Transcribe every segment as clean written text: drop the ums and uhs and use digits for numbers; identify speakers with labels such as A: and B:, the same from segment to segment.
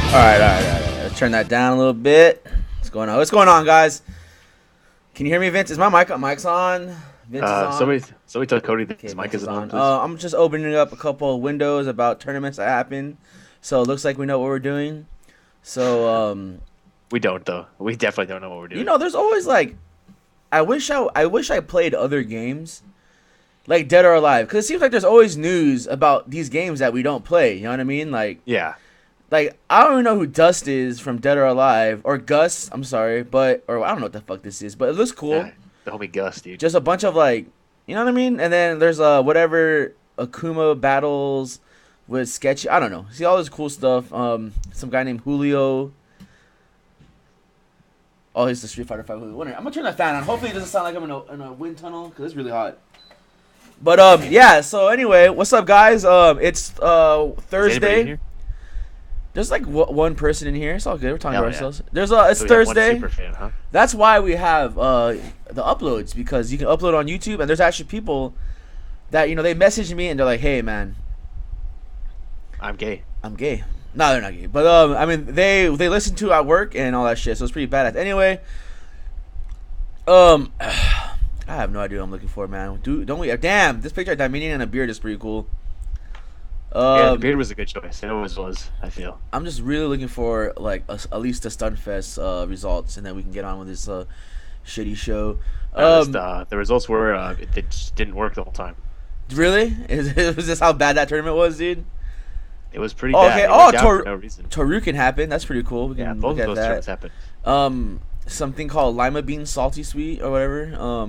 A: All right. Let's turn that down a little bit. What's going on? What's going on, guys? Can you hear me, Vince? Is my mic's on? Vince is on.
B: Somebody told Cody that
A: Okay,
B: his mic
A: Vince is
B: isn't on.
A: I'm just opening up a couple of windows about tournaments that happen. So it looks like we know what we're doing. So
B: We don't though. We definitely don't know what we're doing.
A: there's always like, I wish I played other games, like Dead or Alive, because it seems like there's always news about these games that we don't play. You know what I mean? Like I don't even know who Dust is from Dead or Alive, or Gus. I'm sorry, or I don't know what the fuck this is, but it looks cool.
B: Yeah, the homie Gus, dude.
A: Just a bunch of like, you know what I mean? And then there's whatever Akuma battles with Sketchy. I don't know. See all this cool stuff. Some guy named Julio. Oh, he's the Street Fighter 5 Julio winner. I'm gonna turn that fan on. Hopefully it doesn't sound like I'm in a wind tunnel because it's really hot. But yeah. So anyway, what's up, guys? It's Thursday. There's like one person in here. It's all good. We're talking about ourselves. It's Thursday.
B: One super fan, huh?
A: That's why we have the uploads, because you can upload on YouTube, and there's actually people that they message me and they're like, "Hey, man,
B: I'm gay."
A: No, they're not gay, but I mean they listen to at work and all that shit, so it's pretty badass. Anyway, I have no idea what I'm looking for, man. Don't we? Damn, this picture of Dominion and a beard is pretty cool.
B: Yeah, the beard was a good choice. It always was, I feel.
A: I'm just really looking for like at least the Stunfest results, and then we can get on with this shitty show.
B: The results were it just didn't work the whole time.
A: Really? Was this how bad that tournament was, dude?
B: It was pretty bad.
A: Okay.
B: For no reason.
A: Toruken happened. That's pretty cool. We
B: Yeah,
A: can
B: both
A: look
B: of
A: at
B: those
A: that.
B: tournaments happened.
A: Something called Lima Bean Salty Sweet or whatever.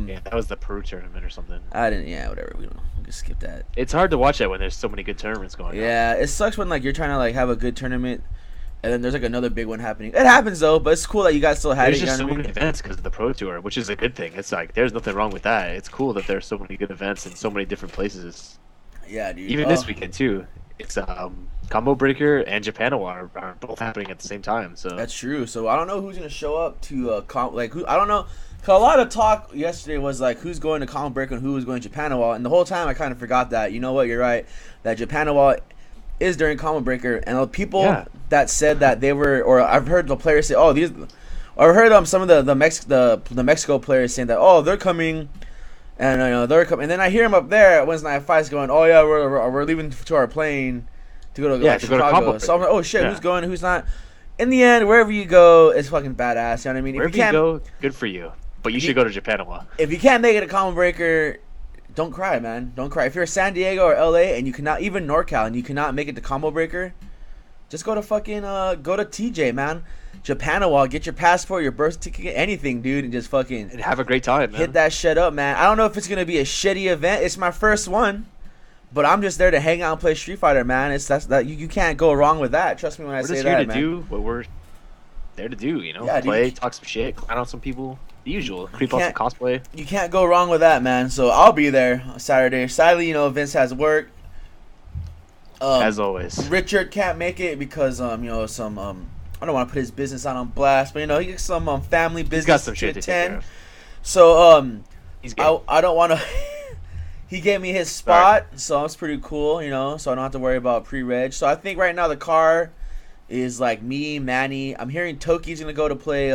B: Yeah, that was the Peru tournament or something.
A: I didn't. Yeah, whatever. We can skip that.
B: It's hard to watch that when there's so many good tournaments going on.
A: Yeah, it sucks when like you're trying to like have a good tournament, and then there's like another big one happening. It happens though, but it's cool that you guys still had
B: There's
A: it.
B: just so many events because of the Pro Tour, which is a good thing. It's like there's nothing wrong with that. It's cool that there's so many good events in so many different places.
A: Yeah, dude.
B: Even this weekend too. It's Combo Breaker and Japanawa are both happening at the same time. So
A: That's true. So I don't know who's gonna show up to who. I don't know. 'Cause a lot of talk yesterday was like who's going to Combo Breaker and who was going to Japanawa, and the whole time I kind of forgot that. You know what? You're right. That Japanawa is during Combo Breaker, and the people that said that they were, or I've heard the players say, oh these, or I've heard some of the Mexico players saying that they're coming. And they're coming, and then I hear him up there at Wednesday Night Fights going, "Oh yeah, we're leaving to our plane to go to Chicago." So I'm like, "Oh shit, who's going? Who's not?" In the end, wherever you go, it's fucking badass. You know what I mean?
B: Wherever you go, good for you. But you should go to Japanawa.
A: If you can't make it a Combo Breaker, don't cry, man. Don't cry. If you're San Diego or LA and you cannot, even NorCal, and you cannot make it to Combo Breaker, just go to fucking go to TJ, man. Japanawa, get your passport, your birth ticket, anything, dude, and just fucking
B: and have a great time, man.
A: Hit that shit up, man. I don't know if it's gonna be a shitty event. It's my first one, but I'm just there to hang out and play Street Fighter, man. You can't go wrong with that. Trust me when I say that, man.
B: We're just here to do what we're there to do,
A: Yeah,
B: play,
A: dude.
B: talk some shit, clown on some people, the usual, creep on some cosplay.
A: You can't go wrong with that, man. So I'll be there Saturday. Sadly, Vince has work.
B: As always,
A: Richard can't make it because I don't want to put his business out on blast, but he gets some family business.
B: He's got some shit to take care of.
A: So
B: he's good.
A: I don't want to. He gave me his spot, so it's pretty cool, So I don't have to worry about pre-reg. So I think right now the car is like me, Manny. I'm hearing Toki's gonna go to play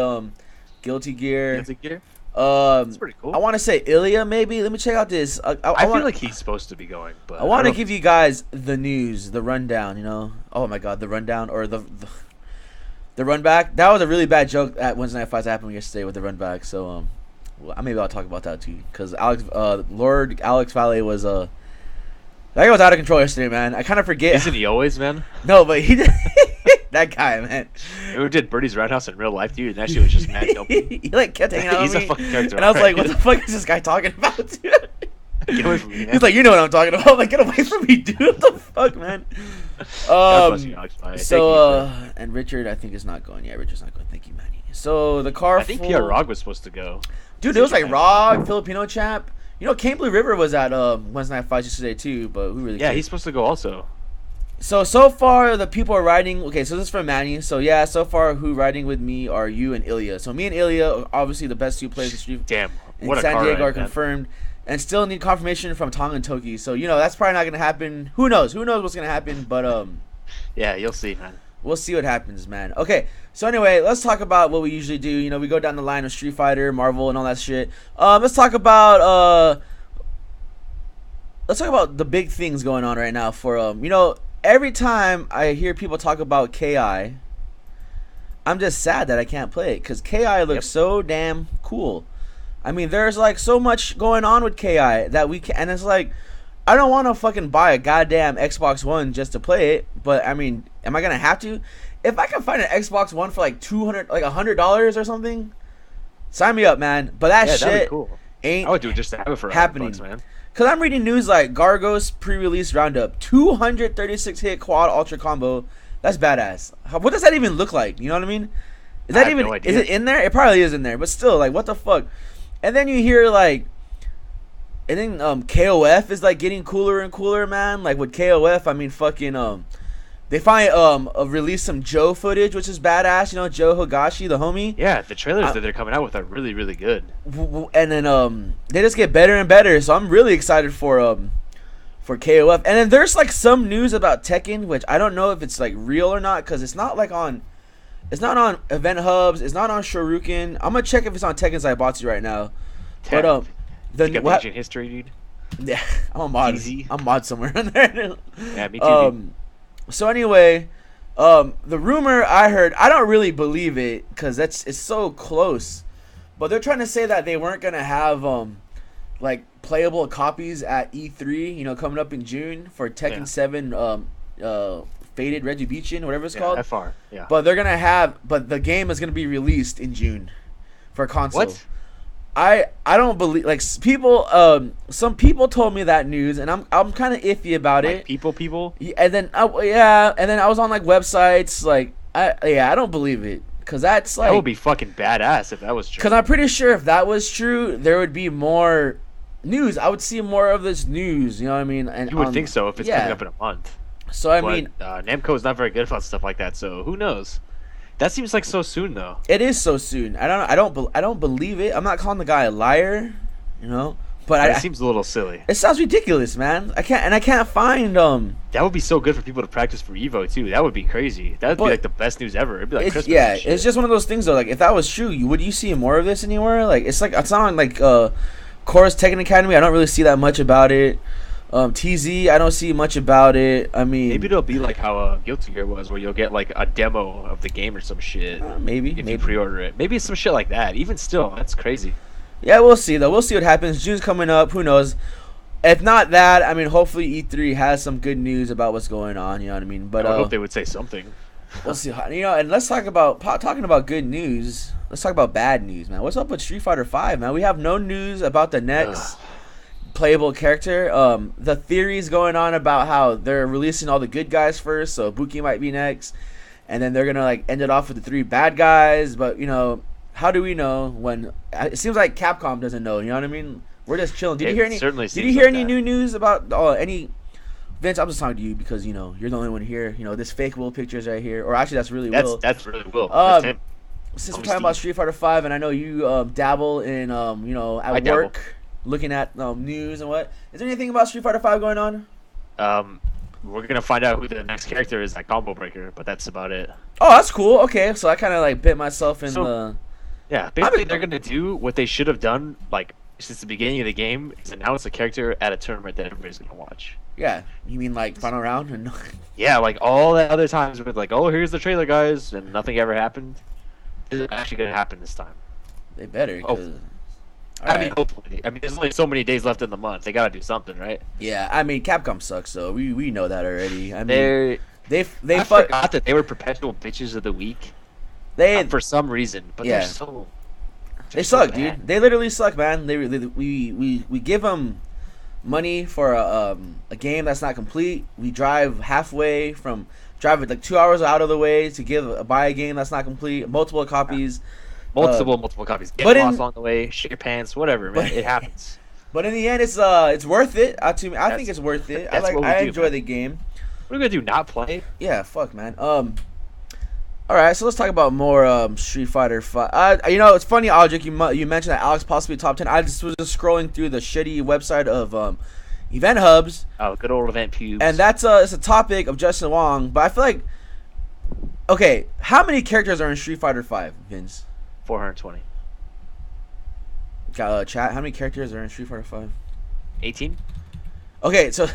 A: Guilty Gear.
B: Guilty Gear.
A: That's
B: pretty cool.
A: I want to say Ilya maybe. Let me check out this. I
B: feel like he's supposed to be going, but
A: I want to give you guys the news, the rundown. Oh my god, the rundown or the run back. That was a really bad joke at Wednesday Night Fights happened yesterday with the run back. So maybe I'll talk about that too, because Lord Alex Valle was that guy was out of control yesterday, man. I kind of forget.
B: Isn't he always, man?
A: No, but he did. That guy, man.
B: Who did Birdie's Roundhouse in real life, dude? That shit was just mad dope.
A: He like kept hanging out with
B: He's
A: me,
B: a fucking character.
A: and I was like, "What the fuck is this guy talking about, dude?"
B: Get away from me, man.
A: He's like, "You know what I'm talking about." I'm like, "Get away from me, dude! What the fuck, man?" And Richard, I think is not going. Yeah, Richard's not going. Thank you, Manny. So the car.
B: I think PR Rog was supposed to go.
A: Dude, it was like Rog, Filipino chap. Cane Blue River was at Wednesday Night Fights yesterday too, but who really?
B: Yeah,
A: cares?
B: he's supposed to go also.
A: So far the people are riding. Okay, so this is from Manny. So yeah, so far who riding with me are you and Ilya. So me and Ilya, obviously the best two players in Street.
B: Damn,
A: in San Diego are confirmed, and still need confirmation from Tong and Toki. So that's probably not gonna happen. Who knows? Who knows what's gonna happen? But
B: yeah, you'll see, man.
A: We'll see what happens, man. Okay, so anyway, let's talk about what we usually do. You know, we go down the line of Street Fighter, Marvel, and all that shit. Let's talk about the big things going on right now for you know, every time I hear people talk about KI, I'm just sad that I can't play it because KI looks so damn cool. I mean, there's like so much going on with KI that we can, and it's like, I don't want to fucking buy a goddamn Xbox One just to play it, but I mean, am I gonna have to? If I can find an Xbox One for like $100 or something, sign me up, man. But that shit
B: cool.
A: ain't
B: I would do it just to have it for
A: happening,
B: $100, man.
A: Cause I'm reading news like Gargos pre-release roundup, 236 hit quad ultra combo. That's badass. What does that even look like? You know what I mean? Is that even? No idea. Is it in there? It probably is in there, but still, like, what the fuck? And then you hear like, and then KOF is like getting cooler and cooler, man. Like with KOF, I mean, fucking they finally released some Joe footage, which is badass. You know, Joe Higashi, the homie.
B: Yeah, the trailers that they're coming out with are really, really good.
A: And then they just get better and better. So I'm really excited for KOF. And then there's like some news about Tekken, which I don't know if it's like real or not, because it's not like on. It's not on Event Hubs. It's not on Shoryuken. I'm gonna check if it's on Tekken Zaibatsu right now. But
B: the ancient history, dude.
A: Yeah, I'm a mod. Easy. I'm mod somewhere in there.
B: Yeah, me too.
A: So anyway, the rumor I heard, I don't really believe it because it's so close. But they're trying to say that they weren't gonna have like playable copies at E3. You know, coming up in June for Tekken 7. Faded Retribution, whatever it's called.
B: FR, yeah.
A: But they're gonna have, but the game is gonna be released in June for console.
B: What?
A: I don't believe, like, people. Some people told me that news, and I'm kind of iffy about
B: like
A: it.
B: People.
A: Yeah, and then I was on like websites, like I don't believe it because that's like
B: that would be fucking badass if that was true.
A: Because I'm pretty sure if that was true, there would be more news. I would see more of this news. You know what I mean? And
B: you would think so if it's coming up in a month.
A: So I mean,
B: Namco is not very good about stuff like that. So who knows? That seems like so soon, though.
A: It is so soon. I don't believe it. I'm not calling the guy a liar, you know. But
B: it seems a little silly.
A: It sounds ridiculous, man. I can't find
B: That would be so good for people to practice for Evo too. That would be crazy. That would be like the best news ever. It'd be like Christmas.
A: Yeah, it's just one of those things though. Like if that was true, would you see more of this anywhere? Like it's not on like Chorus Tekken Academy. I don't really see that much about it. TZ, I don't see much about it. I mean,
B: maybe it'll be like how Guilty Gear was, where you'll get like a demo of the game or some shit.
A: Maybe
B: you pre-order it. Maybe it's some shit like that. Even still, that's crazy.
A: Yeah, we'll see though. We'll see what happens. June's coming up. Who knows? If not that, I mean, hopefully E3 has some good news about what's going on. You know what I mean? But
B: I hope they would say something.
A: We'll see. You know, and let's talk about talking about good news. Let's talk about bad news, man. What's up with Street Fighter V, man? We have no news about the next playable character. The theories going on about how they're releasing all the good guys first, so Buki might be next, and then they're gonna like end it off with the 3 bad guys. But you know, how do we know when? It seems like Capcom doesn't know. You know what I mean? We're just chilling. Did you hear any? Did you hear any new news about any? Vince, I'm just talking to you because you know you're the only one here. You know this fake Will pictures right here, or actually that's really Will.
B: That's really Will. That's him.
A: Since we're talking about Street Fighter V, and I know you dabble in you know at work. Looking at news and what is there anything about Street Fighter V going on?
B: We're gonna find out who the next character is at Combo Breaker, but that's about it.
A: Oh, that's cool. Okay, so I kind of like bit myself in the.
B: Yeah, basically they're gonna do what they should have done like since the beginning of the game is announce a character at a tournament that everybody's gonna watch.
A: Yeah, you mean like final round and.
B: Yeah, like all the other times with like, oh, here's the trailer, guys, and nothing ever happened. It's actually gonna happen this time.
A: They better.
B: I mean, hopefully. I mean, there's only so many days left in the month. They gotta do something, right?
A: Yeah, I mean, Capcom sucks, so we know that already. I mean,
B: I forgot that they were perpetual bitches of the week. For some reason, but they're so.
A: They suck, dude. They literally suck, man. We give them money for a game that's not complete. We drive it like 2 hours out of the way to buy a game that's not complete. Multiple copies.
B: Multiple copies. Get lost along the way. Shit your pants. Whatever, man. It happens.
A: But in the end, it's worth it. I think it's worth it. I enjoy the game.
B: What are we gonna do? Not play?
A: Yeah, fuck, man. All right, so let's talk about more Street Fighter 5. You know, it's funny, Aldrich. You mentioned that Alex possibly top 10. I just was scrolling through the shitty website of Event Hubs.
B: Oh, good old Event Pubes.
A: And that's it's a topic of Justin Wong, but I feel like Okay, how many characters are in Street Fighter Five, Vince?
B: 420.
A: Chat. How many characters are in Street Fighter Five?
B: 18.
A: Okay, so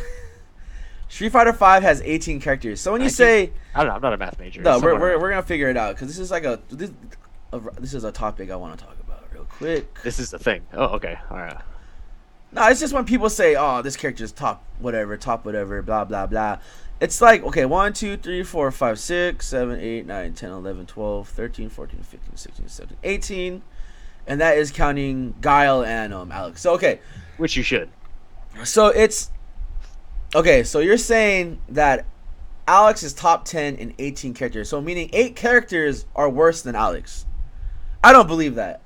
A: Street Fighter Five has 18 characters. So when you
B: 19?
A: say
B: I don't know. I'm not a math major.
A: no,
B: Somewhere
A: we're
B: around.
A: gonna figure it out because this is like this is a topic I want to talk about real quick.
B: This is the thing. Oh, okay. All right.
A: No, it's just when people say, "Oh, this character is top whatever, blah blah blah." It's like, okay, 1, 2, 3, 4, 5, 6, 7, 8, 9, 10, 11, 12, 13, 14, 15, 16, 17, 18. And that is counting Guile and Alex. So, okay.
B: Which you should.
A: So, it's... Okay, so you're saying that Alex is top 10 in 18 characters. So, meaning 8 characters are worse than Alex. I don't believe that.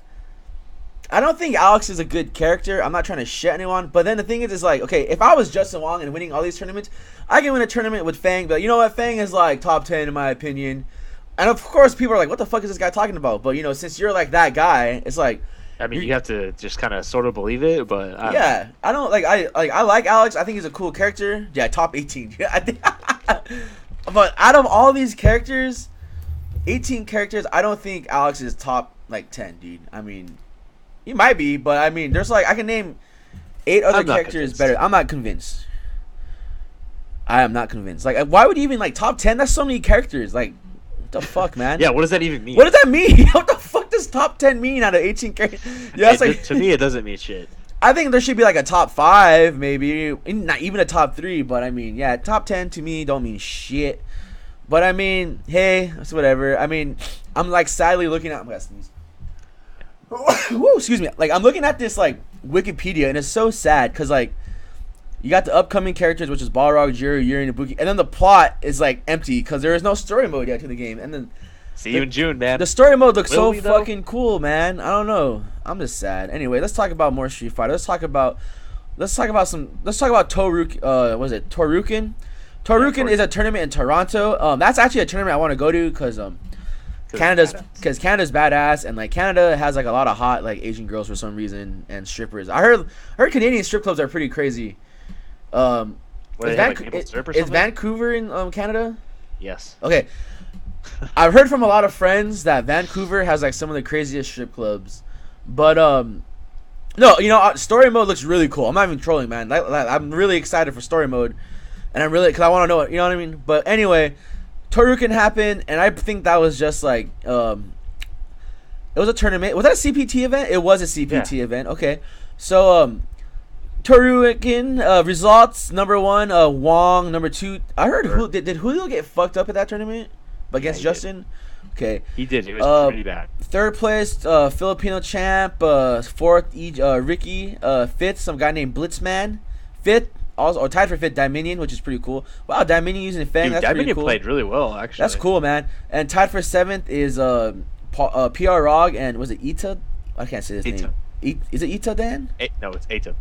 A: I don't think Alex is a good character. I'm not trying to shit anyone. But then the thing is like, okay, if I was Justin Wong and winning all these tournaments, I can win a tournament with Fang. But you know what? Fang is like top 10 in my opinion. And of course, people are like, what the fuck is this guy talking about? But, you know, since you're like that guy, it's like...
B: I mean, you have to just kind of sort of believe it, but...
A: Yeah. I don't like... I like Alex. I think he's a cool character. Yeah, top 18. Yeah, I think... But out of all these characters, 18 characters, I don't think Alex is top, like, 10, dude. I mean... He might be, but I mean, there's like I can name 8 other characters better. I'm not convinced. I am not convinced. Like, why would you even like top 10? That's so many characters. Like, what the fuck, man?
B: Yeah, what does that even mean?
A: What does that mean? What the fuck does top 10 mean out of 18 characters? Yeah, it's like
B: to me, it doesn't mean shit.
A: I think there should be like a top 5, maybe not even a top 3. But I mean, yeah, top 10 to me don't mean shit. But I mean, hey, it's whatever. I mean, I'm like sadly looking at. I'm gonna sneeze. Whoa, excuse me. Like I'm looking at this like Wikipedia and it's so sad because like you got the upcoming characters which is Balrog, Jiru, Yuri, and Ibuki, and then the plot is like empty because there is no story mode yet to the game. And then
B: see you in June, man.
A: The story mode looks
B: Will
A: so
B: we, though?
A: fucking cool, man. I don't know. I'm just sad. Anyway, let's talk about more Street Fighter. Let's talk about Toruken. What is it? Toruken. Toruken is a tournament in Toronto. That's actually a tournament I want to go to because Canada's badass, and like Canada has like a lot of hot like Asian girls for some reason and strippers. I heard Canadian strip clubs are pretty crazy.
B: What, is
A: Vancouver in Canada?
B: Yes.
A: Okay. I've heard from a lot of friends that Vancouver has like some of the craziest strip clubs, but no, you know, story mode looks really cool. I'm not even trolling, man. I'm really excited for story mode, and I'm really because I want to know it. You know what I mean? But anyway. Toruken happened, and I think that was just like it was a tournament. Was that a CPT event? It was a CPT event. Okay, so Toruken results: number 1, Wong. Number 2, I heard did Julio get fucked up at that tournament against Justin? Okay,
B: he did. It was pretty bad. 3rd
A: place, Filipino champ. 4th, Ricky. 5th, some guy named Blitzman. 5th. Also, or tied for 5th, Dominion, which is pretty cool. Wow, Dominion using Fang, that's
B: Dominion
A: pretty cool.
B: played really well, actually.
A: That's cool, man. And tied for 7th is PR Rog, and was it Ita? I can't say his name. Is it Ita Dan?
B: No, it's Ata.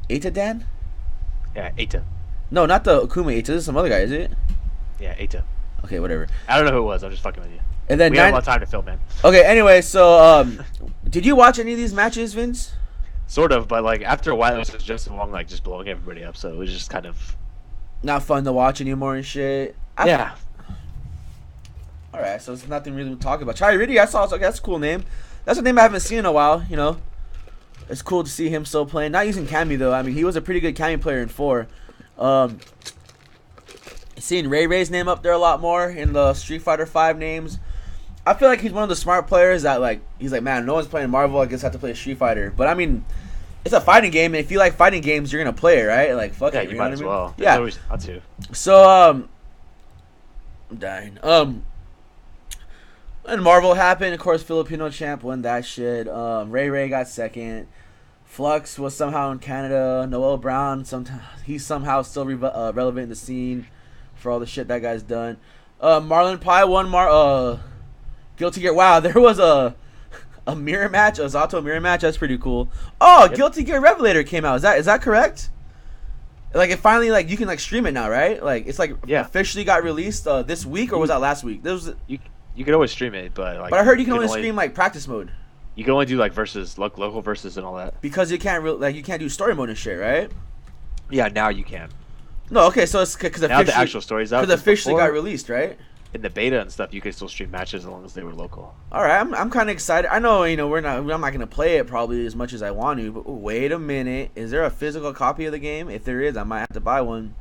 A: Ata Dan?
B: Yeah, Ata.
A: No, not the Akuma Ata. This is some other guy, is it?
B: Yeah, Ata.
A: Okay, whatever.
B: I don't know who it was. I'm just fucking with you.
A: And then
B: we have a lot of time to film, man.
A: Okay, anyway, so did you watch any of these matches, Vince?
B: Sort of, but like after a while, it was just Justin Wong like just blowing everybody up. So it was just kind of
A: not fun to watch anymore and shit.
B: Yeah.
A: All right, so it's nothing really to talk about. Chai Riddy, I saw. Okay, that's a cool name. That's a name I haven't seen in a while. You know, it's cool to see him still playing. Not using Cammy though. I mean, he was a pretty good Cammy player in 4. Seeing Ray Ray's name up there a lot more in the Street Fighter 5 names. I feel like he's one of the smart players that like he's like, man, no one's playing Marvel. I guess I have to play Street Fighter. But I mean, it's a fighting game, and if you like fighting games, you're gonna play it, right? Like fuck it,
B: you might as well.
A: Yeah.
B: Always not to.
A: So I'm dying. When Marvel happened, of course, Filipino champ won that shit. Ray Ray got 2nd. Flux was somehow in Canada. Noel Brown, he's somehow still relevant in the scene for all the shit that guy's done. Marlon Pai won Guilty Gear. Wow, there was a mirror match, a Zato mirror match. That's pretty cool. Oh, yep. Guilty Gear Revelator came out. Is that correct? Like it finally like you can like stream it now, right? Like it's like officially got released this week, or was that last week?
B: You can always stream it, but like.
A: But I heard you can only stream like practice mode.
B: You can only do like versus local versus and all that.
A: Because you can't you can't do story mode and shit, right?
B: Yeah, now you can.
A: No, okay, so it's because
B: Now the actual story's out.
A: because officially got
B: before,
A: released, right?
B: in the beta and stuff, you could still stream matches as long as they were local.
A: All right, I'm kind of excited. I know, I'm not gonna play it probably as much as I want to, but wait a minute, is there a physical copy of the game? If there is, I might have to buy one.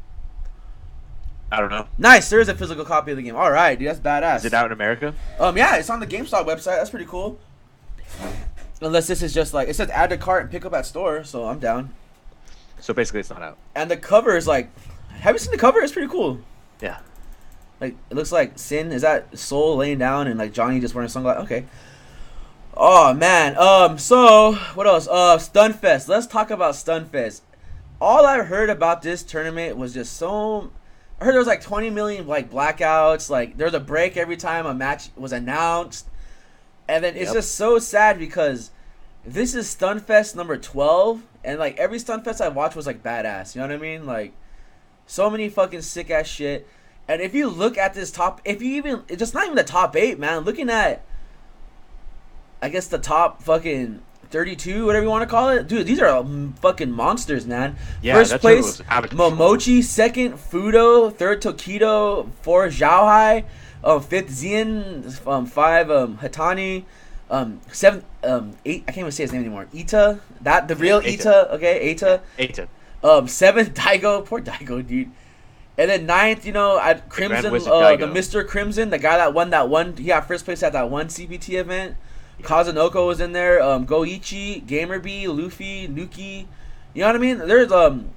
B: I don't know.
A: Nice, there is a physical copy of the game. All right, dude, that's badass.
B: Is it out in America?
A: Yeah, it's on the GameStop website. That's pretty cool. Unless this is just like it says add to cart and pick up at store, so I'm down.
B: So basically, it's not out.
A: And the cover is like, have you seen the cover? It's pretty cool.
B: Yeah.
A: Like it looks like Sin, is that Soul laying down and like Johnny just wearing sunglasses? Okay. Oh man. So what else? Stunfest. Let's talk about Stunfest. All I heard about this tournament was just so. I heard there was like 20 million like blackouts. Like there's a break every time a match was announced, and then it's just so sad because this is Stunfest number 12, and like every Stunfest I watched was like badass. You know what I mean? Like so many fucking sick ass shit. And if you look at this top, if you even, it's just not even the top 8, man. Looking at, I guess the top fucking 32, whatever you want to call it, dude. These are fucking monsters, man.
B: Yeah,
A: First
B: that's
A: place,
B: what it was.
A: Momochi. Second, Fudo. Third, Tokido. Fourth, Zhaohai. Fifth, Zien. Five, Hatani. Seventh, eight. I can't even say his name anymore. Ita. The real Ita. Okay, Ita.
B: Ita.
A: Seventh, Daigo. Poor Daigo, dude. And then ninth, at Crimson, the Mr. Crimson, the guy that won. He got first place at that one CPT event. Kazunoko was in there. Goichi, Gamerby, Luffy, Nuki. You know what I mean? There's and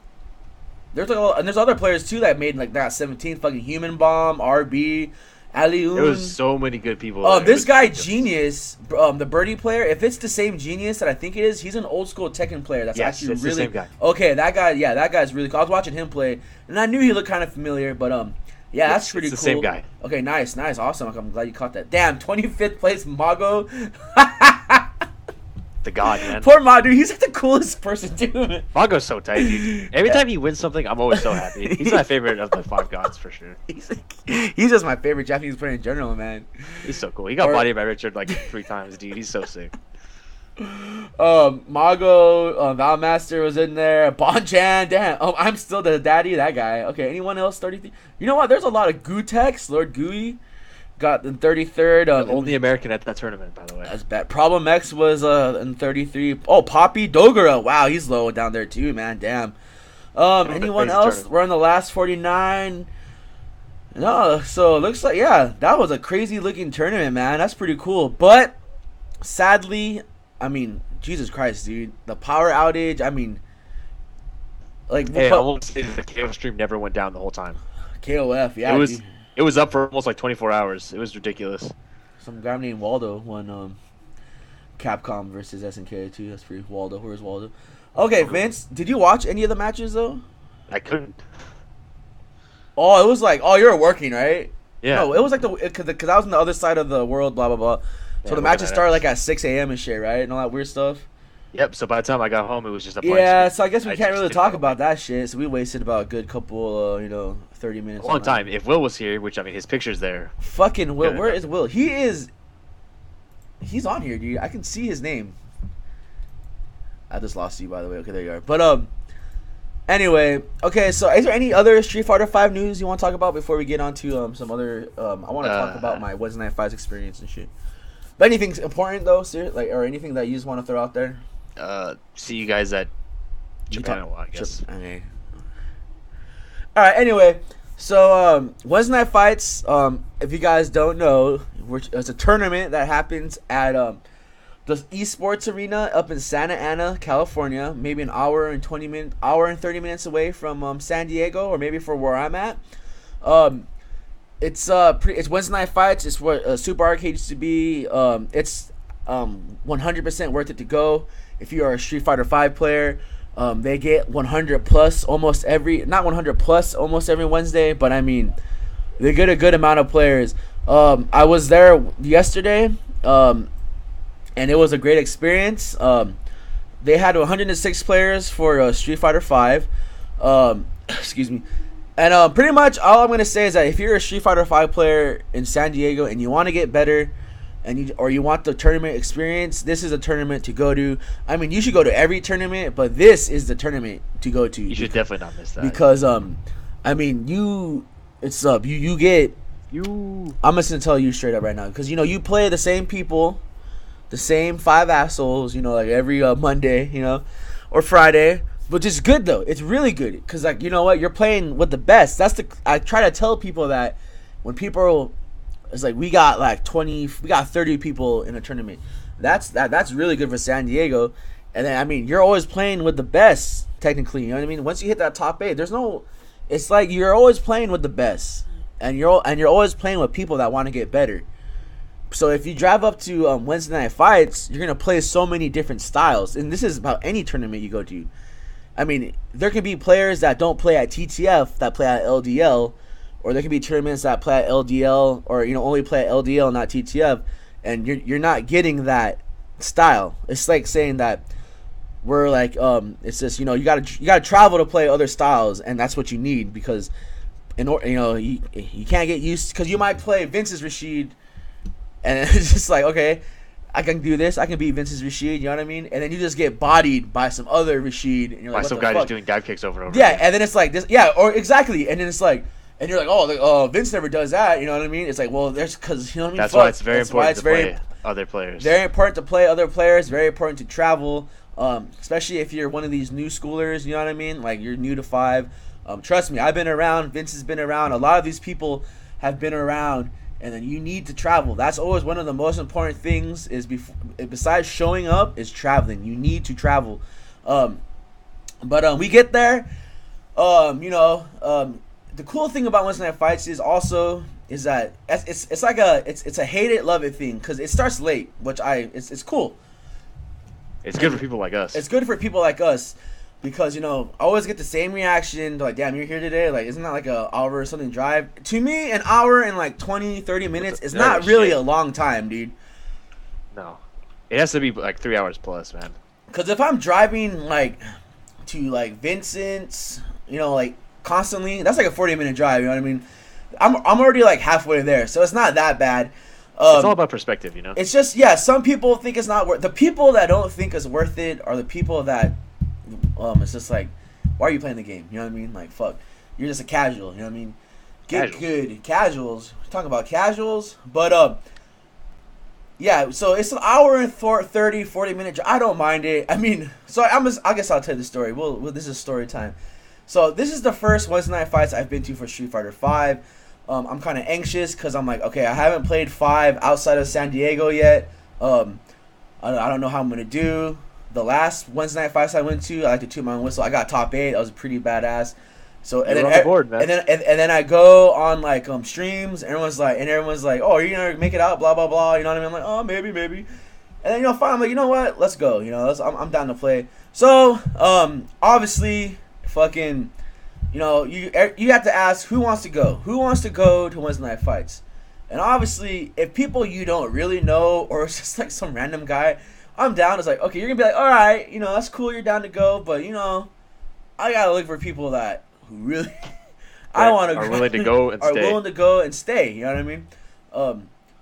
A: there's other players too that made like that 17th, fucking Human Bomb, RB, Aliun.
B: There was so many good people.
A: This guy Genius, the birdie player. If it's the same Genius that I think it is, he's an old school Tekken player. That's actually really
B: the same guy.
A: Okay. That guy, that guy's really cool. I was watching him play, and I knew he looked kind of familiar. But that's pretty cool.
B: It's the same guy.
A: Okay, nice, awesome. I'm glad you caught that. Damn, 25th place Mago.
B: The god, man.
A: Poor Ma, dude. He's like the coolest person, dude.
B: Mago's so tight, dude. Every time he wins something, I'm always so happy. He's my favorite of the 5 gods for sure.
A: He's just my favorite Japanese player in general, man.
B: He's so cool. He got bodied by Richard like 3 times, dude. He's so sick.
A: Mago, Valmaster was in there. Bonchan, damn. I'm still the daddy, that guy. Okay, anyone else? 33. You know what? There's a lot of Gutex, Lord Gui. Got in 33rd.
B: The only American at that tournament, by the way.
A: That's bad. Problem X was in 33. Oh, Poppy Dogura. Wow, he's low down there too, man. Damn. Anyone else? We're on the last 49. No, so it looks like, that was a crazy looking tournament, man. That's pretty cool. But sadly, I mean, Jesus Christ, dude. The power outage, I mean, like,
B: hey, I won't say that the KOF stream never went down the whole time.
A: KOF, yeah.
B: It was up for almost like 24 hours. It was ridiculous.
A: Some guy named Waldo won Capcom versus SNK too. That's pretty. Waldo, where's Waldo? Okay, Vince, did you watch any of the matches though?
B: I couldn't.
A: Oh, it was like, you're working, right?
B: Yeah.
A: No, it was like because I was on the other side of the world, blah blah blah. So the matches started like at 6 a.m. and shit, right? And all that weird stuff.
B: Yep. So by the time I got home, it was just a
A: blank screen. So I guess we can't really talk about that shit. So we wasted about a good couple, 30 minutes.
B: A long time. If Will was here, which I mean, his picture's there.
A: Fucking Will. Where is Will? He's on here, dude. I can see his name. I just lost you, by the way. Okay, there you are. But anyway, okay. So is there any other Street Fighter 5 news you want to talk about before we get on to some other? I want to talk about my Wednesday Night Fights experience and shit. But anything important though, or anything that you just want to throw out there?
B: See you guys at Japan, I guess.
A: Okay. All right. Anyway, so Wednesday Night Fights. If you guys don't know, it's a tournament that happens at the esports arena up in Santa Ana, California. Maybe an hour and 30 minutes away from San Diego, or maybe for where I'm at. It's Wednesday Night Fights. It's what Super Arcade used to be. It's 100% worth it to go. If you are a Street Fighter 5 player, they get 100 plus almost every Wednesday, but I mean, they get a good amount of players. I was there yesterday, and it was a great experience. They had 106 players for Street Fighter 5. Excuse me. And pretty much all I'm going to say is that if you're a Street Fighter 5 player in San Diego and you want to get better, or you want the tournament experience, this is a tournament to go to. I mean, you should go to every tournament, but this is the tournament to go to.
B: You should definitely not miss that.
A: Because, I I mean, it's up. You get.
B: You.
A: I'm just gonna tell you straight up right now, because you play the same people, the same five assholes. Like every Monday, or Friday. Which is good though. It's really good because like you know what, you're playing with the best. I try to tell people that when people, it's like we got 30 people in a tournament. That's really good for San Diego. And then I mean you're always playing with the best technically. You know what I mean? Once you hit that top 8, it's like you're always playing with the best, and you're always playing with people that want to get better. So if you drive up to Wednesday night fights, you're gonna play so many different styles, and this is about any tournament you go to. I mean, there can be players that don't play at TTF that play at LDL, or there can be tournaments that play at LDL or only play at LDL, not TTF, and you're not getting that style. It's like saying that we're like it's just you gotta travel to play other styles, and that's what you need because you can't get used because you might play Vince's Rashid, and it's just like okay. I can do this. I can beat Vince's Rashid. You know what I mean? And then you just get bodied by some other Rashid. And you're like,
B: by some guy just doing dive kicks over and over.
A: Yeah,
B: again.
A: and then it's like this. Yeah, or exactly. And then it's like, and you're like, oh, Vince never does that. You know what I mean? It's like, well, there's because you know what I mean.
B: That's why it's very important to play other players.
A: Very important to play other players. Very important to travel, especially if you're one of these new schoolers. You know what I mean? Like you're new to 5. Trust me, I've been around. Vince has been around. A lot of these people have been around. And then you need to travel. That's always one of the most important things. Besides showing up, is traveling. You need to travel. But we get there. The cool thing about Wednesday Night Fights is that it's a hate it love it thing because it starts late, which it's cool.
B: It's good for people like us.
A: It's good for people like us. Because, I always get the same reaction. Like, damn, you're here today? Like, isn't that like an hour or something drive? To me, an hour and like 20, 30 minutes is not really a long time, dude.
B: No. It has to be like 3 hours plus, man.
A: Because if I'm driving, like, to, like, Vincent's, like, constantly, that's like a 40-minute drive, you know what I mean? I'm already, like, halfway there, so it's not that bad.
B: It's all about perspective, It's
A: just, some people think it's not worth. The people that don't think it's worth it are the people that... it's just like, why are you playing the game? You know what I mean? Like, fuck, you're just a casual. You know what I mean? Get good casuals. We're talking about casuals, but yeah. So it's an hour and 30, 40 minute. I don't mind it. I mean, so I guess I'll tell the story. Well, this is story time. So this is the first Wednesday Night Fights I've been to for Street Fighter 5. I'm kind of anxious because I'm like, okay, I haven't played 5 outside of San Diego yet. I don't know how I'm gonna do. The last Wednesday Night Fights I went to, I like to toot my own whistle. I got top 8. I was pretty badass. So and then
B: on the board, man.
A: And then I go on like streams. Everyone's like, oh, are you gonna make it out? Blah blah blah. You know what I mean? I'm like, oh, maybe. And then fine. I'm like, you know what? Let's go. I'm down to play. So obviously, fucking, you have to ask who wants to go. Who wants to go to Wednesday Night Fights? And obviously, if people you don't really know or it's just like some random guy. I'm down. It's like, okay, you're going to be like, all right, that's cool. You're down to go. But, I got to look for people who really, I want to
B: are willing to go and
A: are
B: stay.
A: willing to go and stay. You know what I mean?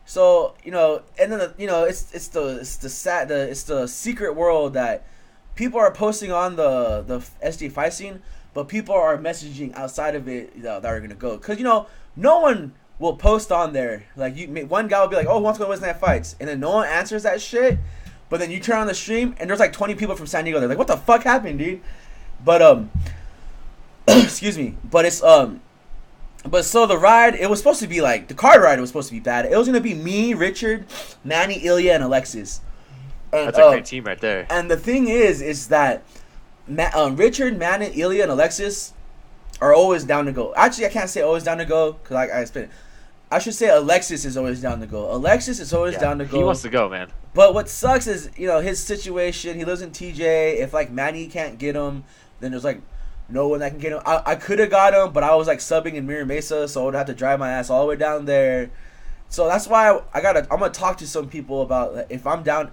A: So, and then, it's the secret world that people are posting on the SD fight scene, but people are messaging outside of it that are going to go. Because, no one will post on there. Like, one guy will be like, oh, who wants to go to Wednesday Night Fights? And then no one answers that shit. But then you turn on the stream and there's like 20 people from San Diego. They're like, "What the fuck happened, dude?" But excuse me. But it's but so the ride, it was supposed to be like the car ride was supposed to be bad. It was gonna be me, Richard, Manny, Ilya, and Alexis. And,
B: that's a great team right there.
A: And the thing is that Richard, Manny, Ilya, and Alexis are always down to go. Actually, I can't say always down to go because I spent. I should say Alexis is always down to go. Alexis is always down to go.
B: He wants to go, man.
A: But what sucks is, his situation. He lives in TJ. If, like, Manny can't get him, then there's, like, no one that can get him. I could have got him, but I was, like, subbing in Mira Mesa, so I would have to drive my ass all the way down there. So that's why I'm going to talk to some people about if I'm down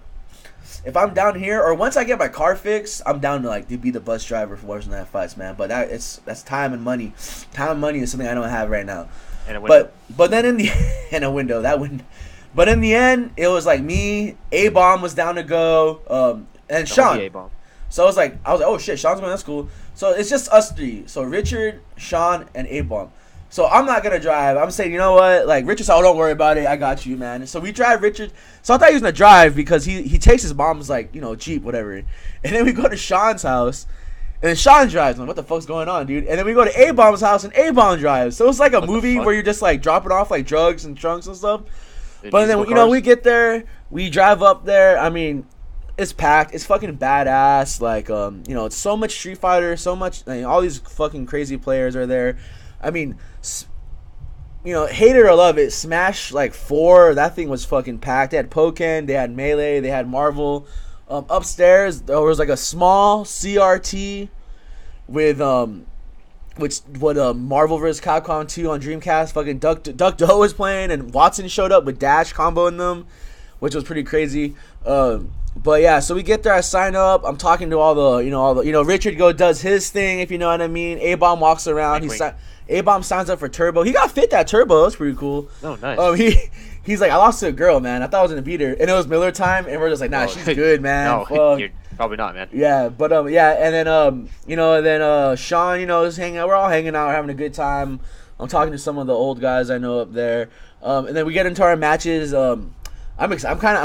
A: here, or once I get my car fixed, I'm down to, like, to be the bus driver for Wednesday Night Fights, man. But that's time and money. Time and money is something I don't have right now.
B: And a window.
A: But then in the in a window but in the end it was like me, A-Bomb was down to go, and Sean. So I was like, oh shit, Sean's going. That's cool. So it's just us three. So Richard, Sean, and A-Bomb. So I'm not gonna drive. I'm saying, you know what? Like Richard said, oh, don't worry about it. I got you, man. So we drive Richard. So I thought he was gonna drive because he takes his mom's like, you know, Jeep, whatever. And then we go to Sean's house, and then Sean drives. I'm like, what the fuck's going on, dude? And then we go to A-Bomb's house, and A-Bomb drives. So it's like a movie where you're just like dropping off like drugs and trunks and stuff. But then you know we get there, we drive up there. I mean, it's packed. It's fucking badass. Like you know, it's so much Street Fighter, so much. I mean, all these fucking crazy players are there. I mean, you know, hate it or love it, Smash like 4, that thing was fucking packed. They had Pokken, they had Melee, they had Marvel. Upstairs there was like a small CRT with Marvel vs. Capcom 2 on Dreamcast. Fucking Duck Doe was playing, and Watson showed up with Dash comboing them, which was pretty crazy. But yeah, so we get there, I sign up, I'm talking to all the Richard does his thing, if you know what I mean. A-Bomb walks around, A-Bomb signs up for Turbo. He got fit that Turbo. That's pretty cool.
B: Oh, nice.
A: He's like, I lost to a girl, man. I thought I was gonna beat her, and it was Miller time, and we're just like, nah, she's good, man.
B: No, you're probably not, man.
A: Yeah, but yeah, and then Sean, is hanging out. We're all hanging out, having a good time. I'm talking to some of the old guys I know up there, and then we get into our matches. I'm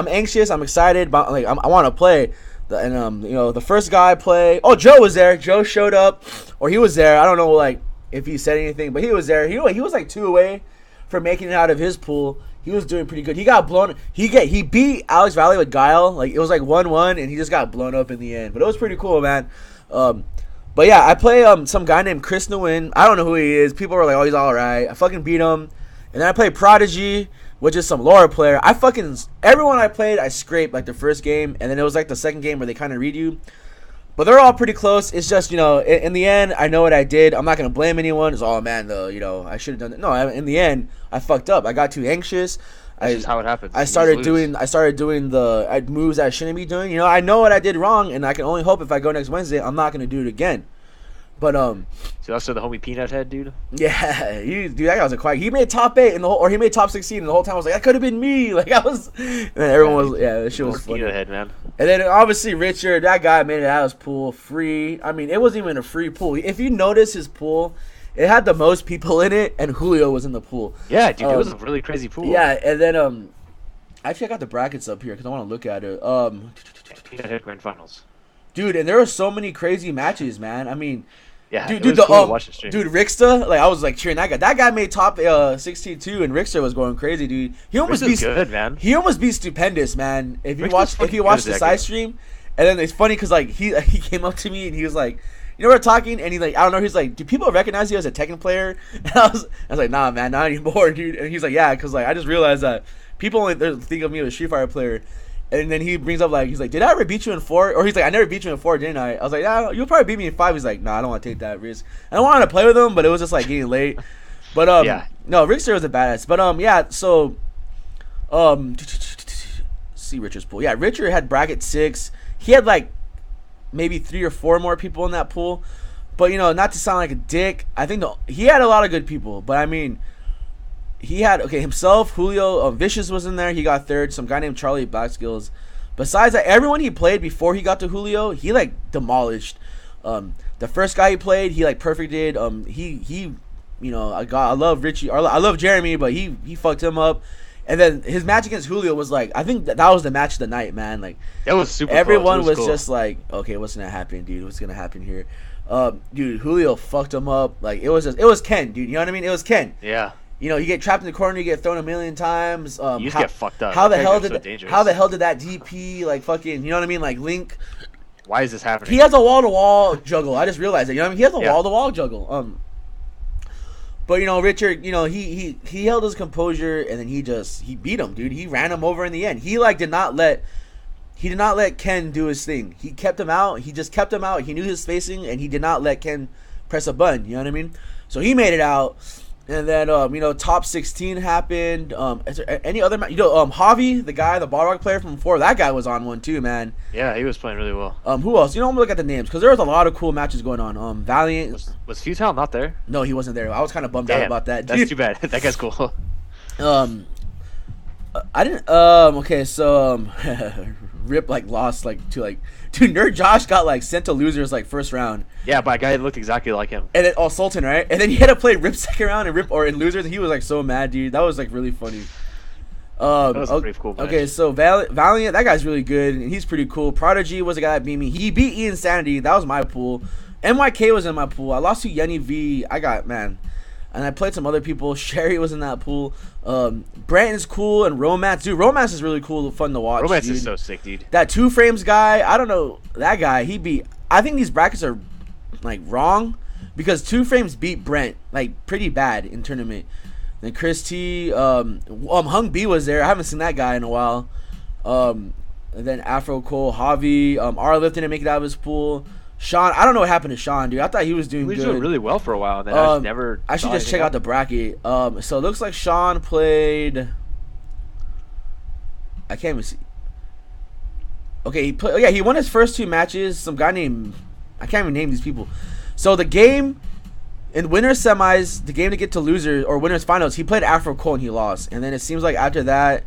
A: anxious. I'm excited, but like I want to play. The first guy I play. Oh, Joe was there. Joe showed up, or he was there. I don't know, like, if he said anything, but he was there. He was like 2 away from making it out of his pool. He was doing pretty good. He got blown. He beat Alex Valley with Guile. Like, it was like 1-1, and he just got blown up in the end. But it was pretty cool, man. But yeah, I play some guy named Chris Nguyen. I don't know who he is. People were like, oh, he's all right. I fucking beat him. And then I play Prodigy, which is some Laura player. Everyone I played, I scraped like the first game, and then it was like the second game where they kind of read you. But they're all pretty close. It's just, in the end, I know what I did. I'm not going to blame anyone. It's, oh, man, I should have done it. No, in the end, I fucked up. I got too anxious.
B: That's just how it happens.
A: I started doing the moves I shouldn't be doing. I know what I did wrong, and I can only hope if I go next Wednesday, I'm not going to do it again. But
B: so that's the homie Peanut Head, dude.
A: Yeah, that guy was a quiet. He made top 8 or he made top 16, and the whole time I was like, that could have been me. Like I was, and everyone was, that shit was funny.
B: Peanut Head, man.
A: And then obviously Richard, that guy made it out of his pool free. I mean, it wasn't even a free pool. If you notice his pool, it had the most people in it, and Julio was in the pool.
B: Yeah, dude, it was a really crazy pool.
A: Yeah, and then actually I got the brackets up here because I want to look at it.
B: Peanut Head Grand Finals.
A: Dude, and there were so many crazy matches, man. I mean.
B: Yeah,
A: dude,
B: cool
A: dude, Ricksta, like I was like cheering that guy. That guy made top 16 too, and Ricksta was going crazy, dude. He almost beat
B: good, man.
A: He almost beat Stupendous, man. If you watch the side stream, and then it's funny because like he came up to me and he was like, we're talking, and he like, I don't know, he's like, do people recognize you as a Tekken player? And I was like, nah, man, not anymore, dude. And he's like, yeah, because like I just realized that people only think of me as a Street Fighter player. And then he brings up, like, he's like, did I ever beat you in 4? Or he's like, I never beat you in 4, didn't I? I was like, yeah, you'll probably beat me in 5. He's like, nah, I don't want to take that risk. I wanted to play with him, but it was just, like, getting late. But,
B: yeah.
A: No, Rickster was a badass. But, yeah, so, see Richard's pool. Yeah, Richard had bracket 6. He had, like, maybe 3 or 4 more people in that pool. But, not to sound like a dick, I think he had a lot of good people. But, I mean... He had himself, Julio, Vicious was in there. He got 3rd. Some guy named Charlie Blackskills. Besides that, everyone he played before he got to Julio, he like demolished. The first guy he played, he like perfected. I love Richie. I love Jeremy, but he fucked him up. And then his match against Julio was like, I think that was the match of the night, man. Like
B: that was super.
A: Everyone
B: was
A: cool. Just like, okay, what's gonna happen, dude? What's gonna happen here? Dude, Julio fucked him up. Like it was Ken, dude. You know what I mean? It was Ken.
B: Yeah.
A: You get trapped in the corner, you get thrown a million times.
B: You just get fucked up.
A: How the hell did that DP like fucking? You know what I mean? Like Link.
B: Why is this happening?
A: He has a wall-to-wall juggle. I just realized that. You know what I mean? He has a wall-to-wall juggle. But Richard, he held his composure, and then he beat him, dude. He ran him over in the end. He like did not let Ken do his thing. He kept him out. He just kept him out. He knew his spacing, and he did not let Ken press a button. You know what I mean? So he made it out. And then, top 16 happened. Is there any other Javi, the Balrog player from 4, that guy was on one too, man.
B: Yeah, he was playing really well.
A: Who else? I'm gonna look at the names because there was a lot of cool matches going on. Valiant.
B: Was Futile not there?
A: No, he wasn't there. I was kind of bummed out about that.
B: That's too bad. That guy's cool.
A: I didn't. Okay, so Rip like lost like to like, dude. Nerd Josh got like sent to losers like first round,
B: Yeah, by a guy that looked exactly like him.
A: and then Sultan, right? And then he had to play Rip second round and Rip or in losers, and he was like so mad, dude. That was like really funny.
B: That was a pretty cool match.
A: Okay, so Valiant, that guy's really good, and he's pretty cool. Prodigy was the guy that beat me. He beat Ian Sanity. That was my pool. NYK was in my pool. I lost to Yenny V. And I played some other people. Sherry was in that pool. Brandon's cool, and Romance. Dude, Romance is really cool, fun to watch.
B: Romance
A: dude.
B: is so sick, dude.
A: That Two Frames guy, I don't know. That guy, he beat. I think these brackets are like wrong because Two Frames beat Brent like pretty bad in tournament. Then Chris T, Hung B was there. I haven't seen that guy in a while. And then Afro Cole, Javi, Arlift didn't make it out of his pool. Sean, I don't know what happened to Sean, dude. I thought he was doing
B: He was
A: good.
B: doing really well for a while, and then I just never.
A: I should just check out the bracket. So it looks like Sean played. I can't even see. Okay, he played. Yeah, he won his first 2 matches. Some guy named, I can't even name these people. So the game in winners semis, the game to get to losers or winners finals, he played Afro Cole and he lost. And then it seems like after that,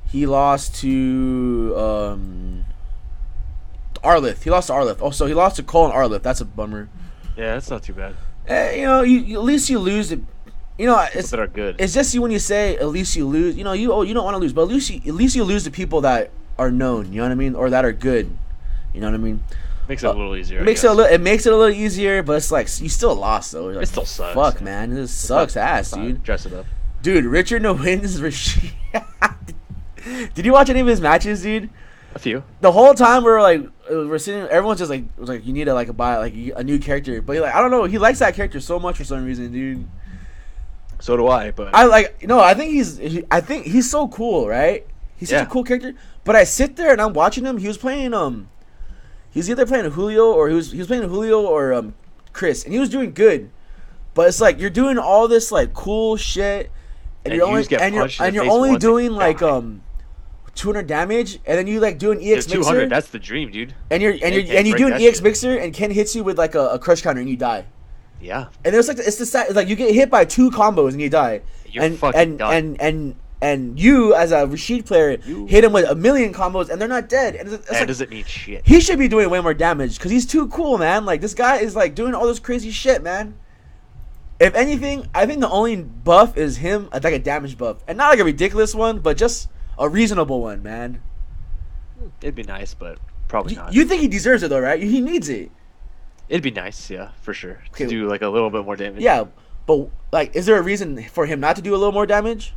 A: he lost to Arlift. He lost to Arlift. Oh, so he lost to Cole and Arlift. That's a bummer.
B: Yeah, that's not too bad.
A: You know, at least you lose it. You know, it's
B: that are good.
A: It's just when you say at least you lose. You know, you don't want to lose, but at least you lose the people that are known. You know what I mean, or that are good. You know what I mean.
B: Makes it a little easier.
A: It makes it a little easier, but it's like you still lost though. Like,
B: it still sucks.
A: Fuck, man, this sucks ass, dude.
B: Dress it up,
A: dude. Richard no wins. Rashid. Did you watch any of his matches, dude?
B: A few.
A: The whole time we're sitting, everyone's just like, was like, you need to like buy like a new character, but like, I don't know, he likes that character so much for some reason, dude.
B: So do I, but
A: I like, no, I think he's so cool, right? He's such a cool character. But I sit there and I'm watching him. He was playing he's either playing Julio or he was playing Julio or Chris, and he was doing good. But it's like you're doing all this like cool shit, and you're only doing like 200 damage, and then you like do an EX mixer.
B: 200, that's the dream, dude.
A: And you do an EX mixer, and Ken hits you with like a crush counter, and you die.
B: Yeah.
A: And there's like it's like you get hit by 2 combos and you die.
B: You're fucking done.
A: And you as a Rashid player hit him with a million combos and they're not dead. And it's like,
B: doesn't mean shit.
A: He should be doing way more damage because he's too cool, man. Like this guy is like doing all this crazy shit, man. If anything, I think the only buff is him, like a damage buff, and not like a ridiculous one, but just a reasonable one, man.
B: It'd be nice, but probably not.
A: You think he deserves it though, right? He needs it.
B: It'd be nice, yeah, for sure.
A: Okay.
B: To do like a little bit more damage.
A: Yeah, but like, is there a reason for him not to do a little more damage?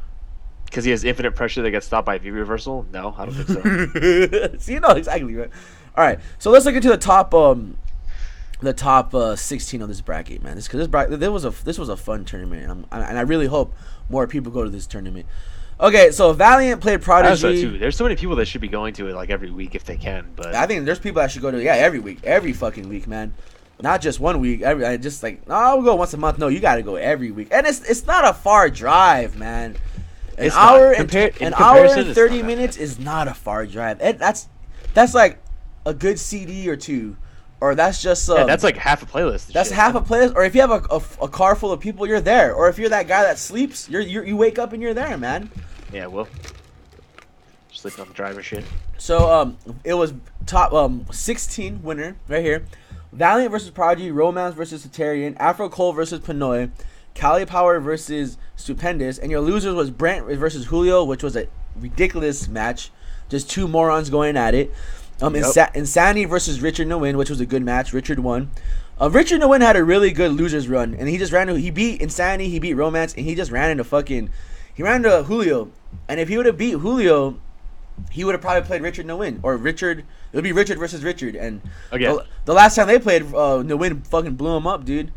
B: Because he has infinite pressure that gets stopped by V reversal? No, I don't think so.
A: See, no, exactly, right? All right, so let's look into the top 16 of this bracket, man. This was a fun tournament, and I really hope more people go to this tournament. Okay, so Valiant played Prodigy.
B: So too. There's so many people that should be going to it like every week if they can. But
A: I think there's people that should go to every week, every fucking week, man. Not just one week. I just like, no, we'll go once a month. No, you got to go every week, and it's not a far drive, man. An hour and 30 minutes is not a far drive. That's like a good CD or two, or that's just
B: that's like half a playlist.
A: That's half a playlist. Or if you have a car full of people, you're there. Or if you're that guy that sleeps, you wake up and you're there, man.
B: Yeah, well, sleeping on the driver shit.
A: So it was top 16 winner right here. Valiant versus Prodigy, Romance versus Satarian, Afro Cole versus Pinoy, Cali Power versus Stupendous, and your losers was Brent versus Julio, which was a ridiculous match. Just 2 morons going at it. Insanity versus Richard Nguyen, which was a good match. Richard won. Richard Nguyen had a really good losers run, and he beat Insanity, he beat Romance, and he just ran into Julio. And if he would have beat Julio, he would have probably played Richard Nguyen, or Richard. It would be Richard versus Richard, and the last time they played, Nguyen fucking blew him up, dude.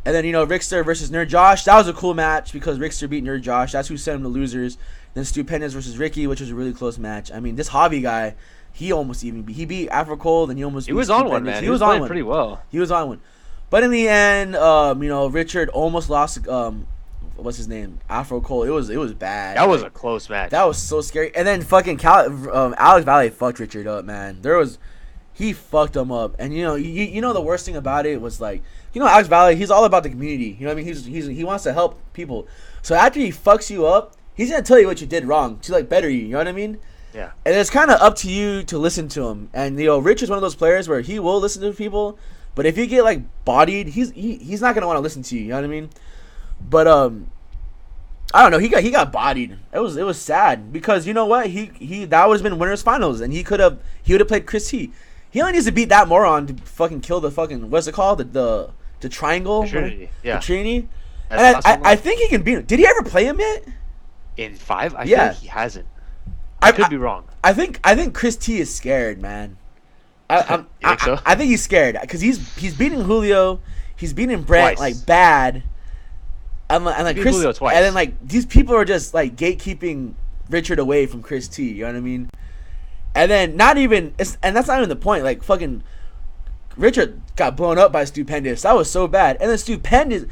A: And then Rickster versus Nerd Josh, that was a cool match because Rickster beat Nerd Josh. That's who sent him to losers. Then Stupendous versus Ricky, which was a really close match. I mean, this Hobby guy, he beat Afro Cold, and he
B: was on one, man. He was on one pretty well.
A: He was on one, but in the end, Richard almost lost. What's his name? Afro Cole. It was bad.
B: That was a close match.
A: That was so scary. And then fucking Alex Valley fucked Richard up, man. He fucked him up. And the worst thing about it was like, Alex Valley, he's all about the community. You know what I mean? He wants to help people. So after he fucks you up, he's gonna tell you what you did wrong to like better you. You know what I mean?
B: Yeah.
A: And it's kind of up to you to listen to him. And Rich is one of those players where he will listen to people, but if you get like bodied, he's not gonna want to listen to you. You know what I mean? But I don't know. He got bodied. It was sad because you know what? He that would have been winners finals, and he would have played Chris T. He only needs to beat that moron to fucking kill the fucking what's it called the triangle,
B: The Trinity. Yeah.
A: the Trinity.
B: That's
A: And I think he can beat him. Did he ever play him yet?
B: In 5, I
A: Yeah.
B: think he hasn't. I could be wrong.
A: I think Chris T is scared, man.
B: You think so?
A: I think he's scared because he's beating Julio, he's beating Brent
B: Twice.
A: like bad. And like
B: Beat
A: Chris,
B: Julio twice.
A: and then like these people are just like gatekeeping Richard away from Chris T. You know what I mean? And then and that's not even the point. Like fucking Richard got blown up by Stupendous. That was so bad. And then Stupendous.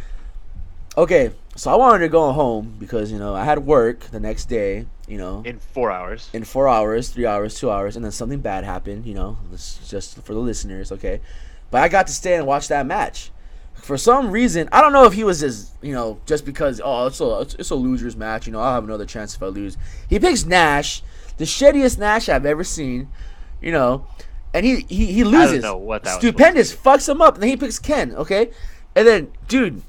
A: Okay, so I wanted to go home because I had work the next day.
B: In 4 hours.
A: In 4 hours, 3 hours, 2 hours, and then something bad happened. This is just for the listeners, okay? But I got to stay and watch that match. For some reason, I don't know if he was just because it's a loser's match. I'll have another chance if I lose. He picks Nash, the shittiest Nash I've ever seen. And he loses.
B: I don't know what that was
A: Stupendous fucks him up, and then he picks Ken. Okay, and then dude.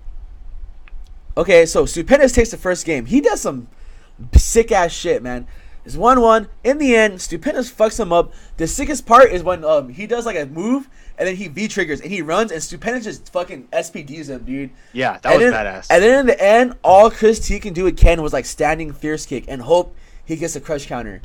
A: Okay, so Stupendous takes the first game. He does some sick ass shit, man. It's 1-1. In the end, Stupendous fucks him up. The sickest part is when he does like a move and then he V triggers and he runs and Stupendous just fucking SPDs him, dude.
B: Yeah, that was badass.
A: And then in the end, all Chris T can do with Ken was like standing fierce kick and hope he gets a crush counter.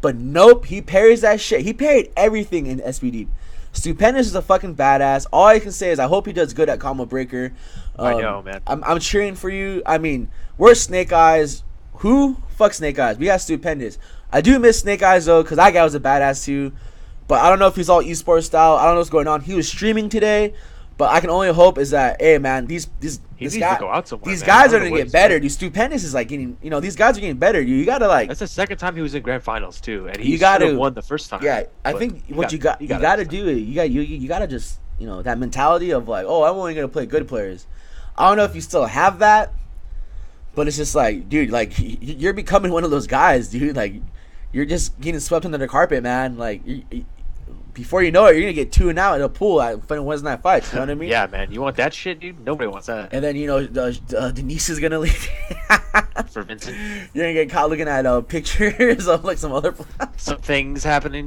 A: But nope, he parries that shit. He parried everything in SPD. Stupendous is a fucking badass. All I can say is I hope he does good at Combo Breaker.
B: I know, man.
A: I'm cheering for you. I mean, we're Snake Eyes. Who? Fuck Snake Eyes. We got Stupendous. I do miss Snake Eyes though, because that guy was a badass too. But I don't know if he's all esports style. I don't know what's going on. He was streaming today, but I can only hope is that, hey man,
B: He needs to go out somewhere,
A: these
B: man.
A: guys
B: I
A: are
B: don't know
A: gonna
B: what
A: get
B: he's
A: better.
B: doing.
A: Dude, Stupendous is like getting, these guys are getting better. Dude, you gotta like.
B: That's the second time he was in grand finals too, and he
A: You
B: should
A: gotta-
B: have won the first time.
A: Yeah, I
B: But
A: think
B: he
A: what
B: got-
A: you got,
B: he
A: you
B: got
A: gotta
B: it.
A: do it. You gotta just, that mentality of like, oh, I'm only gonna play good players. I don't know if you still have that, but it's just like, dude, like you're becoming one of those guys, dude. Like you're just getting swept under the carpet, man. Like before you know it, you're gonna get 2 and out in a pool at Wednesday night fights. You know what I mean?
B: Yeah, man. You want that shit, dude? Nobody wants that.
A: And then Denise is gonna leave.
B: For Vincent,
A: You're gonna get caught looking at pictures of like some other
B: some things happening,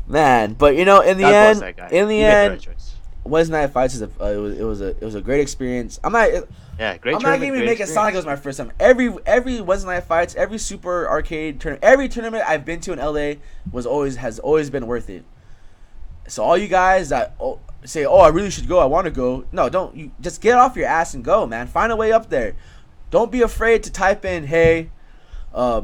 A: man. But in the
B: God bless that guy.
A: end,
B: He made the right choice.
A: Wednesday night fights is it was a great experience. I'm not
B: Yeah, great.
A: I'm not
B: tournament,
A: even
B: great
A: make it sound like it was my first time. Every Wednesday night fights, every super arcade tournament, every tournament I've been to in LA has always been worth it. So all you guys that say, "Oh, I really should go. I want to go." No, don't. You just get off your ass and go, man. Find a way up there. Don't be afraid to type in, "Hey, I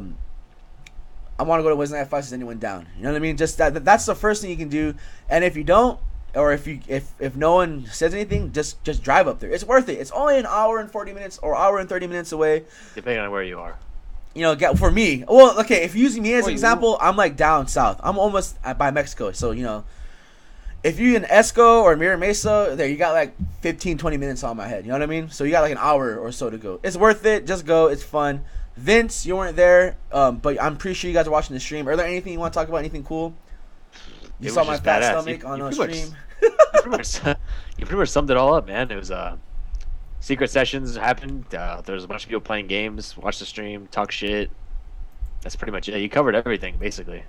A: want to go to Wednesday night fights. Is anyone down?" You know what I mean? Just that's the first thing you can do. And if you don't, or if no one says anything, just drive up there. It's worth it. It's only an hour and 40 minutes or hour and 30 minutes away.
B: Depending on where you are.
A: For me. Well, okay, if you're using me as an
B: Well,
A: example, I'm like down south. I'm almost by Mexico. So, if you're in Esco or Mira Mesa, there you got like 15, 20 minutes on my head. You know what I mean? So you got like an hour or so to go. It's worth it. Just go. It's fun. Vince, you weren't there, but I'm pretty sure you guys are watching the stream. Are there anything you want to talk about? Anything cool? You
B: It
A: saw
B: was
A: my
B: just
A: fat
B: badass.
A: stomach on
B: You
A: a
B: pretty much-
A: stream.
B: you pretty much summed it all up, man. It was secret sessions happened. There was a bunch of people playing games, watch the stream, talk shit. That's pretty much it. You covered everything basically.